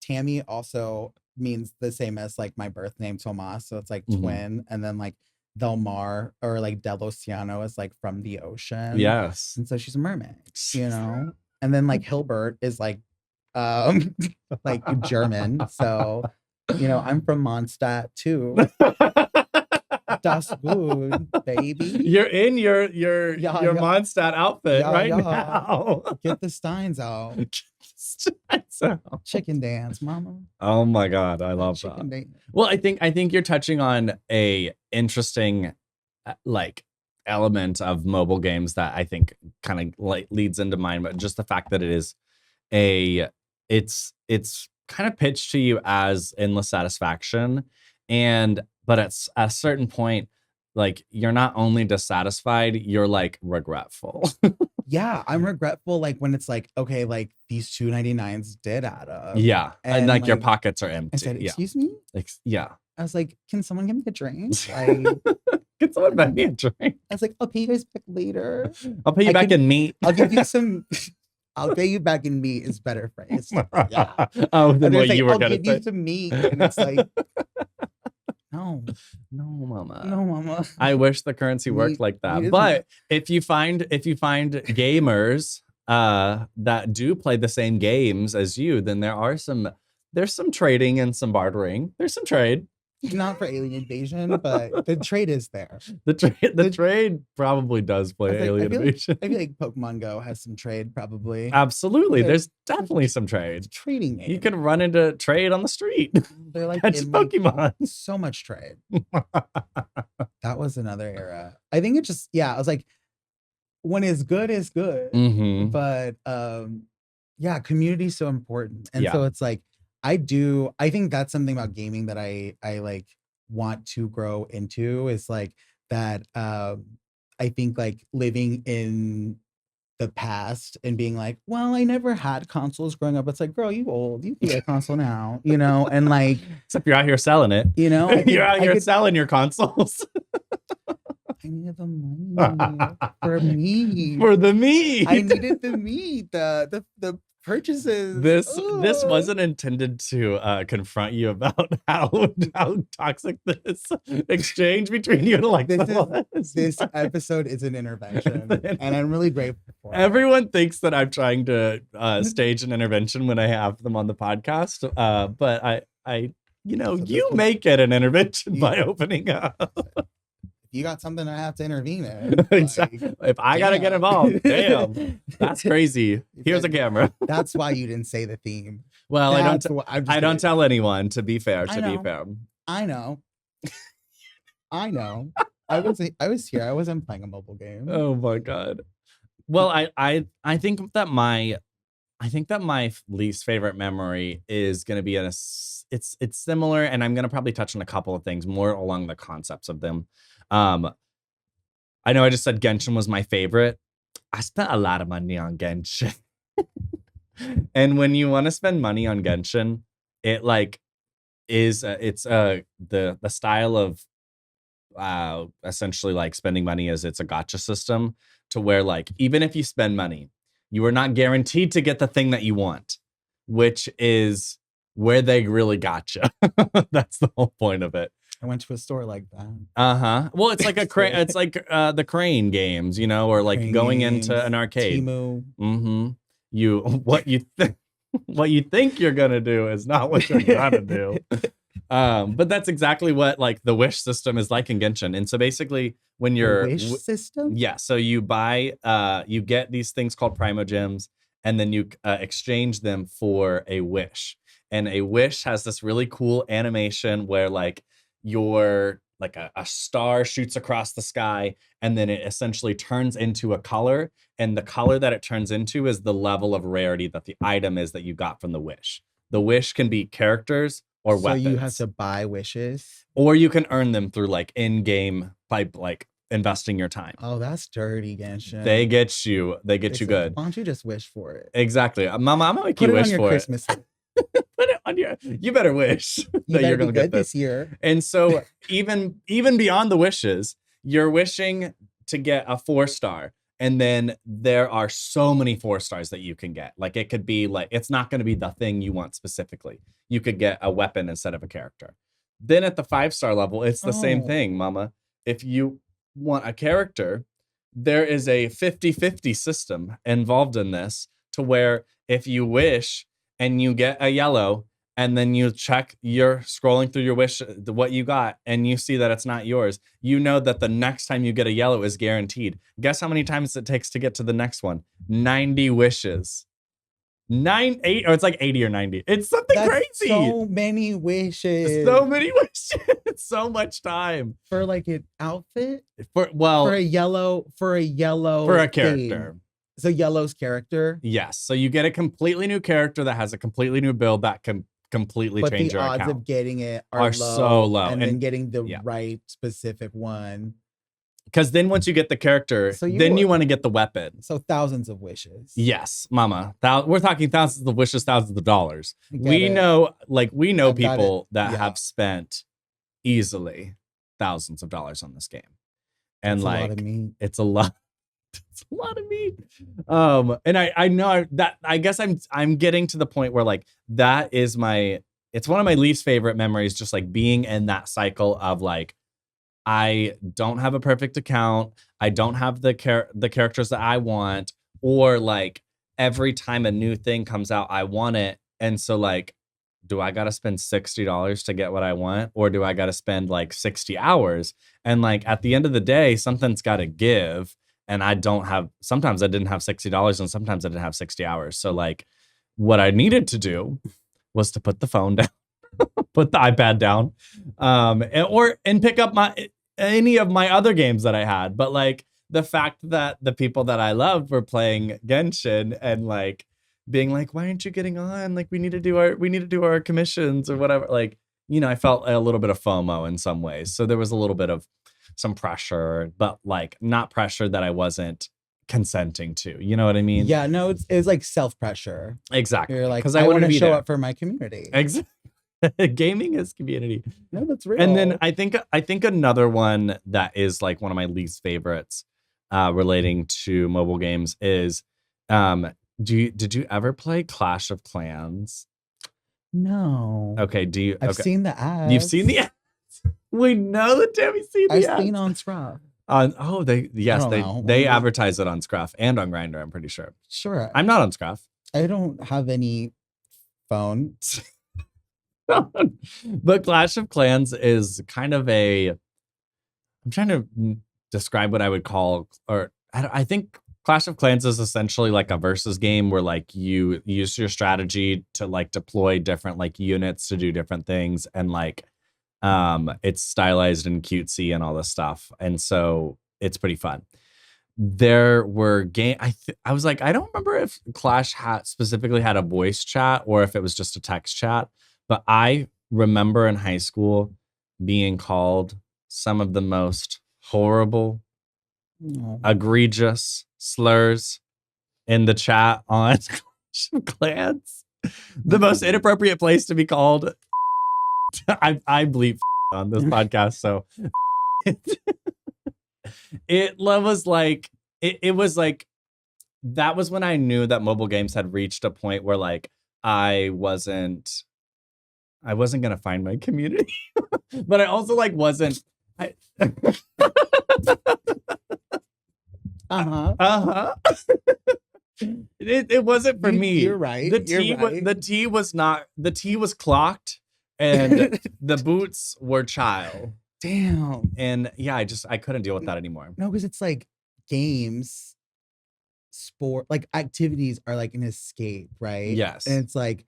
Tammy also means the same as like my birth name, Tomas. So it's like twin, and then like Del Mar or like Del Oceano is like from the ocean. Yes. And so she's a mermaid, you know? And then like Hilbert is like like German. So, you know, I'm from Mondstadt too. Das gut, baby. You're in your Mondstadt outfit now. Get the Steins out. Chicken dance, mama. Oh my God, I love that. Dance. Well, I think you're touching on a interesting like element of mobile games that I think kind of like leads into mine, but just the fact that it is it's kind of pitched to you as endless satisfaction, but at a certain point, like you're not only dissatisfied, you're like regretful. Yeah, I'm regretful like when it's like, okay, like these $2.99s did add up. Yeah. And like your pockets are empty. I said, excuse me? Yeah. I was like, can someone give me a drink? Can someone buy me a drink? I was like, I'll pay you guys back later. I'll pay you back in meat. I'll give you some. I'll pay you back in meat is better phrase. Yeah. Oh, then what like, you were going to say. Give you some meat. And it's like, no, mama. No, mama. I wish the currency worked like that. But if you find gamers that do play the same games as you, then there's some trading and some bartering. There's some trade. Not for Alien Invasion, but the trade is there. The trade probably does play Alien Invasion. I feel like Pokemon Go has some trade, probably. Absolutely. There's definitely some trade. Trading game. You can run into trade on the street. They're like catch Pokemon. So much trade. That was another era. I think it just, I was like, when it's good, it's good. Mm-hmm. But community is so important. And so it's like, I think that's something about gaming that I like want to grow into is like that. I think like living in the past and being like, well, I never had consoles growing up. It's like, girl, you old, you can get a console now, you know? And like, except you're out here selling it, you know, you're out here selling your consoles. I needed the money for me. For the meat. I needed the meat, the purchases. This wasn't intended to confront you about how toxic this exchange between you and Alexa was. This episode is an intervention, and I'm really grateful for it. Everyone thinks that I'm trying to stage an intervention when I have them on the podcast, but You know, So you may get an intervention by opening up. You got something I have to intervene in. Exactly. Like, if I gotta get involved, damn, that's crazy. Here's a camera. That's why you didn't say the theme. Well, I don't tell anyone. To be fair, I know. I know. I was here. I wasn't playing a mobile game. Oh my god. Well, I think that my least favorite memory is going to be it's similar, and I'm going to probably touch on a couple of things more along the concepts of them. I know I just said Genshin was my favorite. I spent a lot of money on Genshin. And when you want to spend money on Genshin, it like is the style of essentially like spending money is it's a gacha system to where like even if you spend money, you are not guaranteed to get the thing that you want, which is where they really gotcha. That's the whole point of it. I went to a store like that. Well, it's like it's like the Crane games, you know, or like Crane going games, into an arcade. Temu. What you think you're gonna do is not what you're gonna do. But that's exactly what like the wish system is like in Genshin. And so basically when you're wish system, yeah, so you buy you get these things called primogems, and then you exchange them for a wish. And a wish has this really cool animation where like your like a star shoots across the sky, and then it essentially turns into a color, and the color that it turns into is the level of rarity that the item is that you got from the wish. The wish can be characters or weapons. So you have to buy wishes, or you can earn them through like in-game by like investing your time. Oh, that's dirty, Genshin. They get you good. Why don't you just wish for it? Exactly. Mama, I'm gonna make you wish for Christmas it. Put it on your. You better wish that you're gonna get this year. And so even beyond the wishes, you're wishing to get a 4-star. And then there are so many 4-stars that you can get. Like it could be like, it's not going to be the thing you want specifically. You could get a weapon instead of a character. Then at the 5-star level, it's the same thing, Mama. If you want a character, there is a 50-50 system involved in this to where if you wish and you get a yellow, and then you check, you're scrolling through your wish, what you got, and you see that it's not yours, you know that the next time you get a yellow is guaranteed. Guess how many times it takes to get to the next one? 90 wishes. 8, or it's like 80 or 90. It's something crazy. So many wishes. So many wishes. So much time. For like an outfit? For a yellow. For a character. Thing. So yellow's character? Yes. So you get a completely new character that has a completely new build that can completely change your account. But the odds of getting it are so low. And then getting the right specific one. Because then once you get the character, then you want to get the weapon. So thousands of wishes. Yes, Mama. We're talking thousands of wishes, thousands of dollars. We know people that have spent easily thousands of dollars on this game. And like, a lot of meat. It's a lot. It's a lot of meat. And I know that I guess I'm getting to the point where like that is it's one of my least favorite memories, just like being in that cycle of like, I don't have a perfect account. I don't have the characters that I want, or like every time a new thing comes out, I want it. And so like, do I got to spend $60 to get what I want? Or do I got to spend like 60 hours? And like, at the end of the day, something's got to give. And sometimes I didn't have $60 and sometimes I didn't have 60 hours. So like what I needed to do was to put the phone down, put the iPad down, and pick up any of my other games that I had. But like the fact that the people that I loved were playing Genshin and like being like, why aren't you getting on? Like we need to do our commissions or whatever. Like, you know, I felt a little bit of FOMO in some ways. So there was a little bit of some pressure, but like not pressure that I wasn't consenting to. You know what I mean? Yeah, no, it's like self-pressure. Exactly. You're like, because I want to show up for my community. Exactly. Gaming is community. No, that's real. And then I think another one that is like one of my least favorites relating to mobile games is did you ever play Clash of Clans? No. Okay, I've seen the ads. You've seen the ads? We know that Tammy's seen the ads. I've seen on Scruff. They advertise it on Scruff and on Grindr, I'm pretty sure. Sure. I'm not on Scruff. I don't have any phone. But Clash of Clans is kind of I'm trying to describe what I would call, or I think Clash of Clans is essentially like a versus game where like you use your strategy to like deploy different like units to do different things, and like it's stylized and cutesy and all this stuff, and so it's pretty fun. There were I was like, I don't remember if Clash specifically had a voice chat or if it was just a text chat, but I remember in high school being called some of the most horrible, egregious slurs in the chat on Clash of Clans. The most inappropriate place to be called. I bleep on this podcast, so it was like it was like that was when I knew that mobile games had reached a point where like I wasn't gonna find my community, but I also like wasn't. Uh-huh. It wasn't for me. You're right. The tea was clocked, and the boots were child. Damn. And yeah, I couldn't deal with that anymore. No, because it's like games, sport, like activities are like an escape, right? Yes. And it's like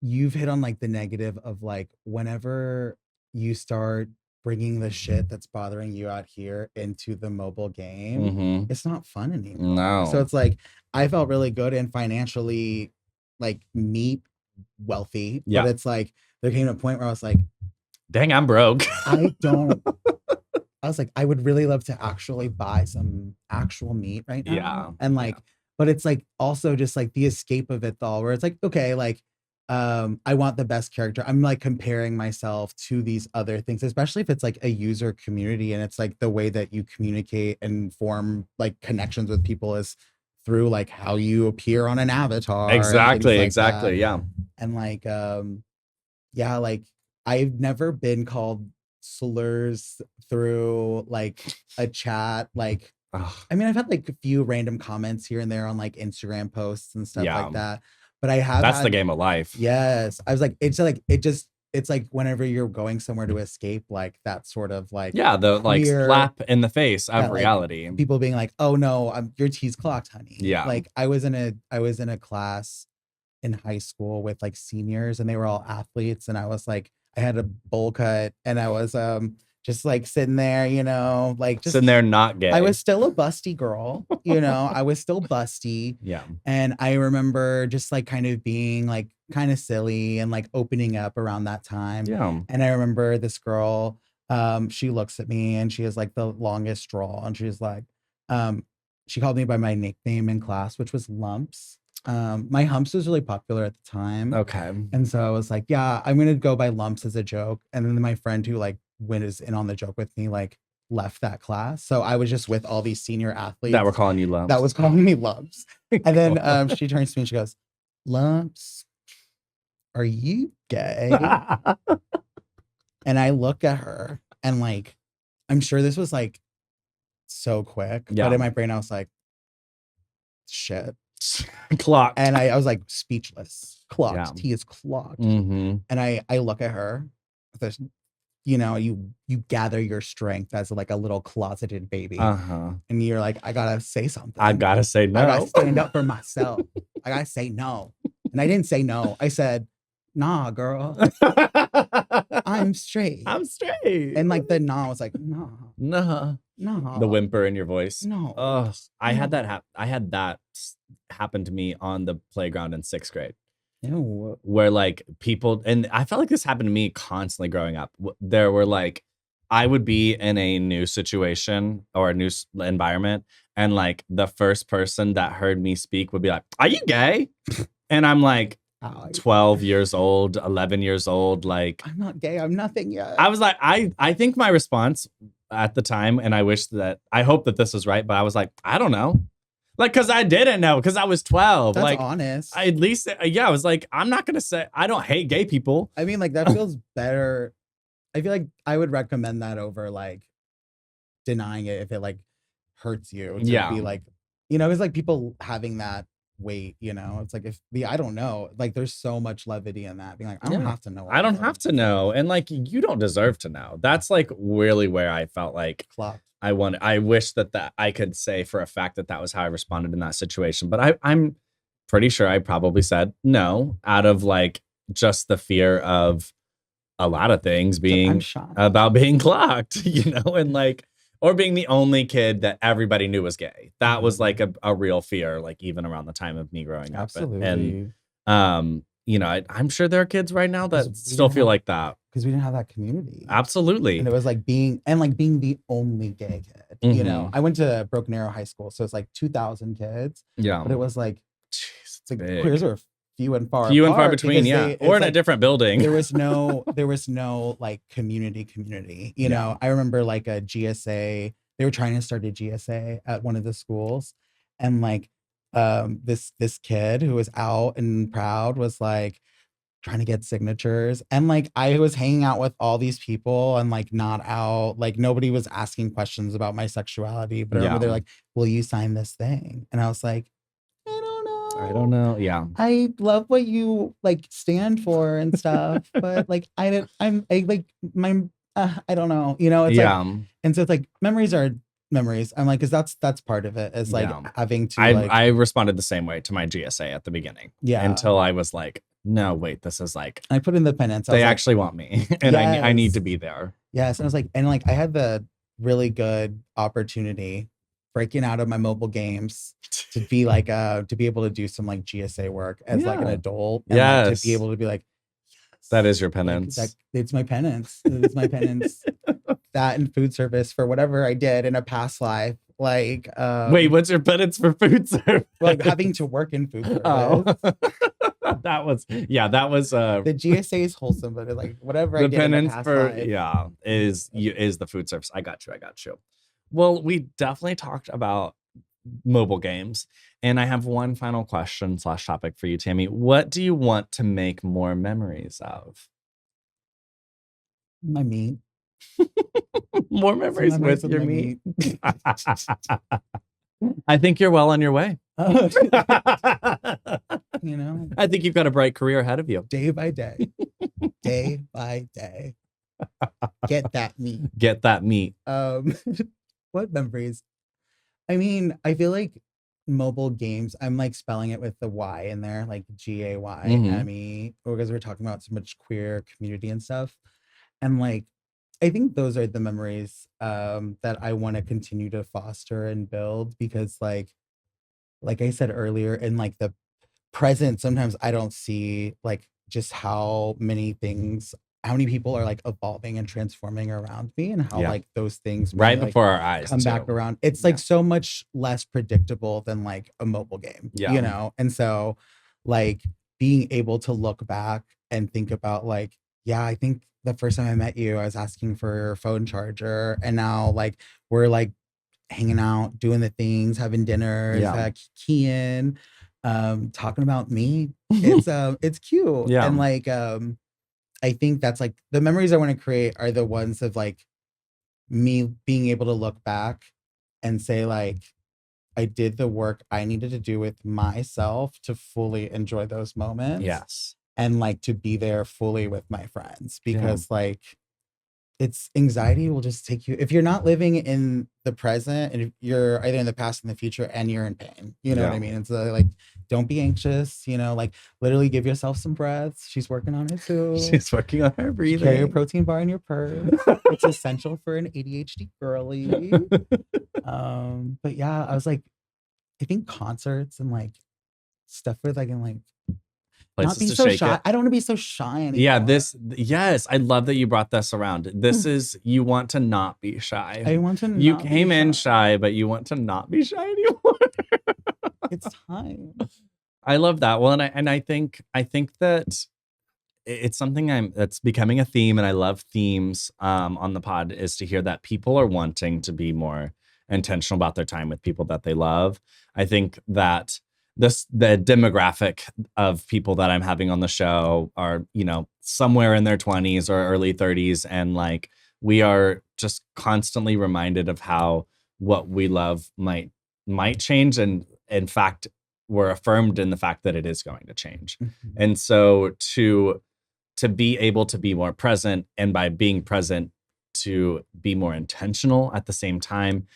you've hit on like the negative of like whenever you start bringing the shit that's bothering you out here into the mobile game, it's not fun anymore. No. So it's like I felt really good and financially like wealthy, but it's like there came a point where I was like, dang, I'm broke. I was like, I would really love to actually buy some actual meat right now. Yeah. And like, but it's like also just like the escape of it all, where it's like, okay, like, I want the best character. I'm like comparing myself to these other things, especially if it's like a user community and it's like the way that you communicate and form like connections with people is through like how you appear on an avatar. Exactly. Like exactly. that. Yeah. And like, yeah, like I've never been called slurs through like a chat. Like, I mean, I've had like a few random comments here and there on like Instagram posts and stuff like that. But I have that's the game of life. Yes. I was like, it's like whenever you're going somewhere to escape, like that sort of like the like slap in the face of reality. Like, people being like, oh no, your tea's clocked, honey. Yeah. Like I was in a class in high school with like seniors and they were all athletes, and I was like, I had a bowl cut and I was just like sitting there, you know, like just sitting there not gay. I was still a busty girl, you know, I was still busty. Yeah. And I remember just like kind of being like kind of silly and like opening up around that time. Yeah. And I remember this girl, she looks at me and she has like the longest straw and she's like, she called me by my nickname in class, which was Lumps. My Humps was really popular at the time. Okay. And so I was like, yeah, I'm gonna go by Lumps as a joke. And then my friend who like went in on the joke with me like left that class. So I was just with all these senior athletes that were calling you Lumps. That was calling me Lumps. And then she turns to me and she goes, Lumps, are you gay? And I look at her and like, I'm sure this was like so quick, but in my brain I was like, shit. Clocked. And I was like speechless. Clocked. He is clocked. And I look at her. There's, you know, you gather your strength as like a little closeted baby. And you're like, I gotta say something. I gotta say no. I gotta stand up for myself. I gotta say no. And I didn't say no. I said, nah, girl. I'm straight. I'm straight. And like the nah was like, nah. Nah. No. The whimper in your voice. No. Oh, I had that happen to me on the playground in 6th grade. Ew. Where like people, and I felt like this happened to me constantly growing up. There were like, I would be in a new situation or a new environment, and like the first person that heard me speak would be like, "Are you gay?" And I'm like, 12 years old, 11 years old. Like, I'm not gay. I'm nothing yet. I was like, I think my response at the time, and I hope that this is right, but I was like, I don't know. Like, cause I didn't know, cause I was 12. That's like, honest. I was like, I'm not gonna say I don't hate gay people. I mean, like that feels better. I feel like I would recommend that over like denying it if it like hurts you. To be like, you know, it's like people having that weight, you know? It's like I don't know. Like there's so much levity in that. Being like, I don't Yeah. have to know. I don't have to know. And like, you don't deserve to know. That's like really where I felt like Clocked. I wish that I could say for a fact that was how I responded in that situation. But I'm pretty sure I probably said no out of like just the fear of a lot of things being about being clocked, you know, and like, or being the only kid that everybody knew was gay. That was like a real fear, like even around the time of me growing up. Absolutely. And you know, I'm sure there are kids right now that still feel like that. Because we didn't have that community. Absolutely. And it was like being the only gay kid. You know, I went to Broken Arrow High School, so it's like 2,000 kids. Yeah. But it was like, jeez, it's like queers were few and far between, yeah. Or in a different building. there was no like community. You know, I remember like a GSA, they were trying to start a GSA at one of the schools. And like this kid who was out and proud was like trying to get signatures. And like I was hanging out with all these people and like not out, like nobody was asking questions about my sexuality. But I remember they're like, will you sign this thing? And I was like, I don't know. Yeah. I love what you like stand for and stuff, but like I don't know, you know, it's like, and so it's like memories are memories. I'm like, cause that's part of it is like having to I responded the same way to my GSA at the beginning. Yeah. Until I was like, no, wait, this is like, I put in the penance. They actually want me and I need to be there. Yes. And I was like, and like I had the really good opportunity breaking out of my mobile games to be like to be able to do some like GSA work as like an adult. And like, to be able to be like, yes, that is your penance. Like, it's my penance. It's my penance. That and food service for whatever I did in a past life. Like wait, what's your penance for food service? Like having to work in food service. Oh. that was the GSA is wholesome, but like whatever I did penance in the past for life. is the food service. I got you. Well, we definitely talked about mobile games, and I have one final question / topic for you, Tammy. What do you want to make more memories of? My meat. More memories with your meat. I think you're well on your way. You know, I think you've got a bright career ahead of you. Day by day. Day by day. Get that meat. Get that meat. What memories? I mean, I feel like mobile games, I'm like spelling it with the Y in there, like GAY, Emmy, because we're talking about so much queer community and stuff. And like, I think those are the memories that I want to continue to foster and build because like I said earlier, in like the present, sometimes I don't see like just how many people are like evolving and transforming around me and how like those things right like, before our eyes come back around. It's like so much less predictable than like a mobile game, you know? And so like being able to look back and think about like, yeah, I think the first time I met you, I was asking for your phone charger, and now like we're like hanging out, doing the things, having dinners, keying, talking about me. It's cute. And like I think that's like the memories I want to create are the ones of like me being able to look back and say like I did the work I needed to do with myself to fully enjoy those moments. Yes. And like to be there fully with my friends because like it's anxiety will just take you if you're not living in the present and if you're either in the past and the future and you're in pain, you know what I mean? And so like don't be anxious, you know, like literally give yourself some breaths. She's working on it too. She's working on her breathing. Carry a protein bar in your purse. It's essential for an ADHD girly. But yeah, I was like, I think concerts and like stuff where I can like not be so shy. I don't want to be so shy anymore. I love that you brought this around. This is, you want to not be shy. I want to not You came in shy, but you want to not be shy anymore. It's time. I love that. Well, and I think that it's something that's becoming a theme, and I love themes on the pod, is to hear that people are wanting to be more intentional about their time with people that they love. I think that the demographic of people that I'm having on the show are, you know, somewhere in their 20s or early 30s. And like, we are just constantly reminded of how what we love might change. And in fact, we're affirmed in the fact that it is going to change. Mm-hmm. And so to be able to be more present, and by being present to be more intentional at the same time,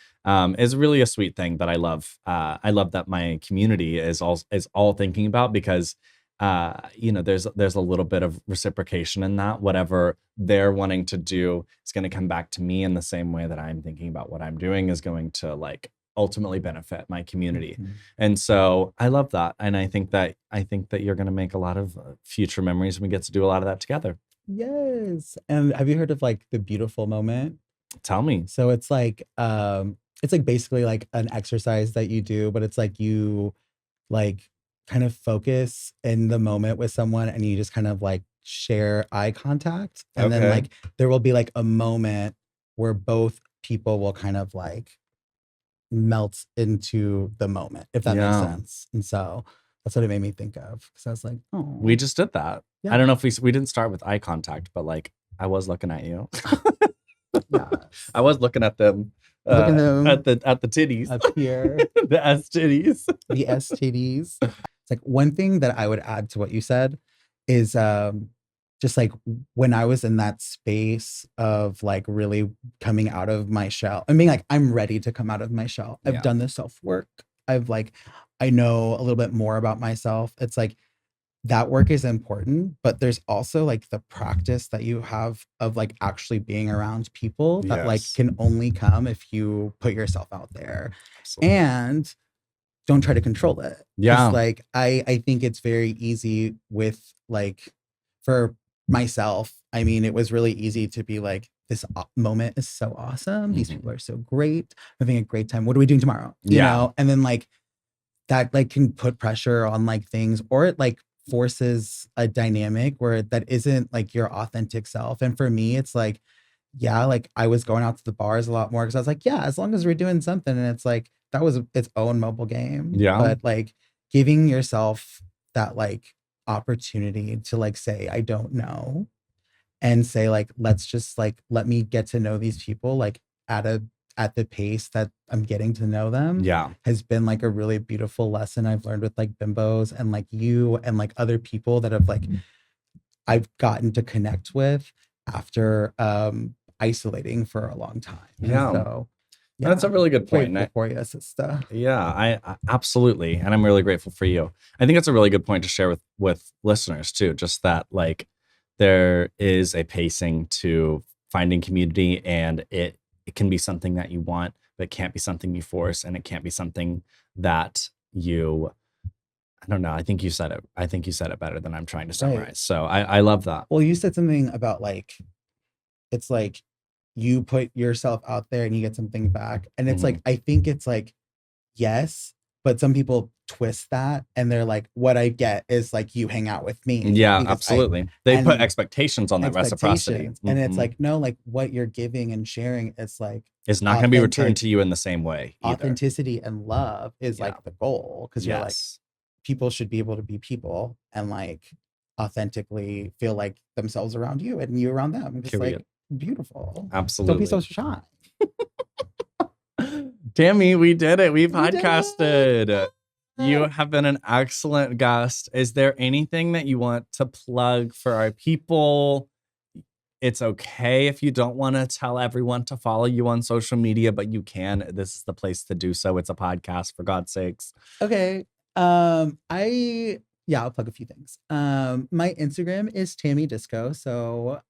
is really a sweet thing that I love. I love that my community is all thinking about, because there's a little bit of reciprocation in that. Whatever they're wanting to do is going to come back to me in the same way that I'm thinking about what I'm doing is going to like ultimately benefit my community. Mm-hmm. And so I love that. And I think that you're going to make a lot of future memories, and we get to do a lot of that together. Yes. And have you heard of like the beautiful moment? Tell me. So it's like basically like an exercise that you do, but it's like you like kind of focus in the moment with someone, and you just kind of like share eye contact. And then like there will be like a moment where both people will kind of like melt into the moment, if that makes sense. And so that's what it made me think of, because I was like, oh, we just did that. Yeah. I don't know if we didn't start with eye contact, but like I was looking at you. Yeah. I was looking at them. Look at them at the titties up here. The S titties. The STDs. It's like one thing that I would add to what you said is just like when I was in that space of like really coming out of my shell and being like, I'm ready to come out of my shell. I've done the self-work. I know a little bit more about myself. It's like that work is important, but there's also like the practice that you have of like actually being around people that like can only come if you put yourself out there. Absolutely. And don't try to control it. Yeah. Like I think it's very easy with like, for myself, I mean, it was really easy to be like, this moment is so awesome. These people are so great. I'm having a great time. What are we doing tomorrow? You know? And then like that like can put pressure on like things, or it like forces a dynamic where that isn't like your authentic self. And for me, it's like, like I was going out to the bars a lot more because I was like, as long as we're doing something. And it's like, that was its own mobile game. Yeah. But like giving yourself that like opportunity to like say, I don't know, and say like, let's just like, let me get to know these people like at the pace that I'm getting to know them, has been like a really beautiful lesson I've learned with like bimbos and like you and like other people that have like I've gotten to connect with after isolating for a long time. Yeah. And so that's a really good point. Grateful for you, sister. Yeah, I absolutely. And I'm really grateful for you. I think it's a really good point to share with listeners too, just that like there is a pacing to finding community, and it can be something that you want, but it can't be something you force, and it can't be something that you, I don't know. I think you said it better than I'm trying to summarize. Right. So I love that. Well, you said something about like, it's like you put yourself out there and you get something back. And it's like, I think it's like, yes, but some people twist that and they're like, what I get is like, you hang out with me. Yeah, absolutely. They put expectations on that reciprocity. And it's like, no, like what you're giving and sharing, it's like, it's not going to be returned to you in the same way either. Authenticity and love is like the goal. Cause you're like, people should be able to be people and like authentically feel like themselves around you and you around them. Just like beautiful. Absolutely. Don't be so shy. Tammy, we did it. We podcasted. You have been an excellent guest. Is there anything that you want to plug for our people? It's okay if you don't want to tell everyone to follow you on social media, but you can. This is the place to do so. It's a podcast, for God's sakes. Okay. I'll plug a few things. My Instagram is Tammy Disco. So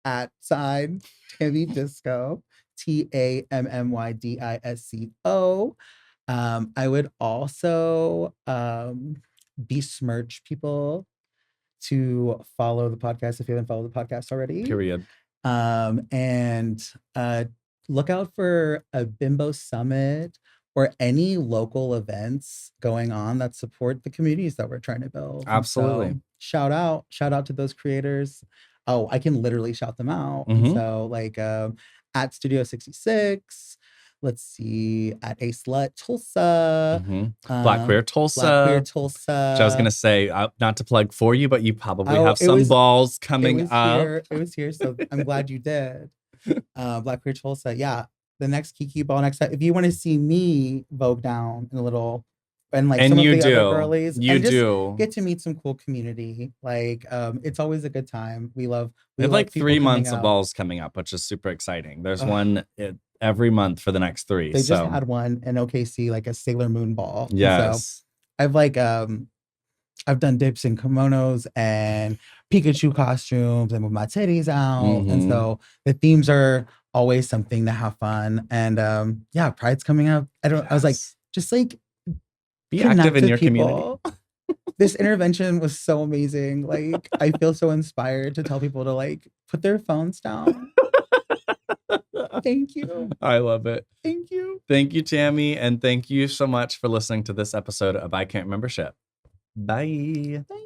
at sign Tammy Disco, TammyDisco. I would also besmirch people to follow the podcast if you haven't followed the podcast already. Period. And look out for a Bimbo Summit or any local events going on that support the communities that we're trying to build. Absolutely. So, shout out to those creators. Oh, I can literally shout them out. So like at Studio 66, let's see, at A Slut Tulsa, Black Queer Tulsa. So I was gonna say, not to plug for you, but you probably have some balls coming up. It was here, so I'm glad you did. Black Queer Tulsa, yeah. The next Kiki Ball next time. If you want to see me Vogue down in a little and like And some of you the other do. girlies. You and just do. get to meet some cool community. Like it's always a good time. We We love have like people 3 coming months of out. balls coming up, which is super exciting. There's Ugh. one every month for the next 3. They just So had one in OKC, like a Sailor Moon ball. And so yes. I've like I've done dips in kimonos and Pikachu costumes and with my titties out. And Mhm. so the themes are always something to have fun. And yeah, Pride's coming up. I was like, Yes. just like Be connect active in with your community. people. This intervention was so amazing. Like I feel so inspired to tell people to like put their phones down. Thank you. I love it. Thank you. Thank you, Tammy. And thank you so much for listening to this episode of I Can't Remember Shit. Bye. Bye.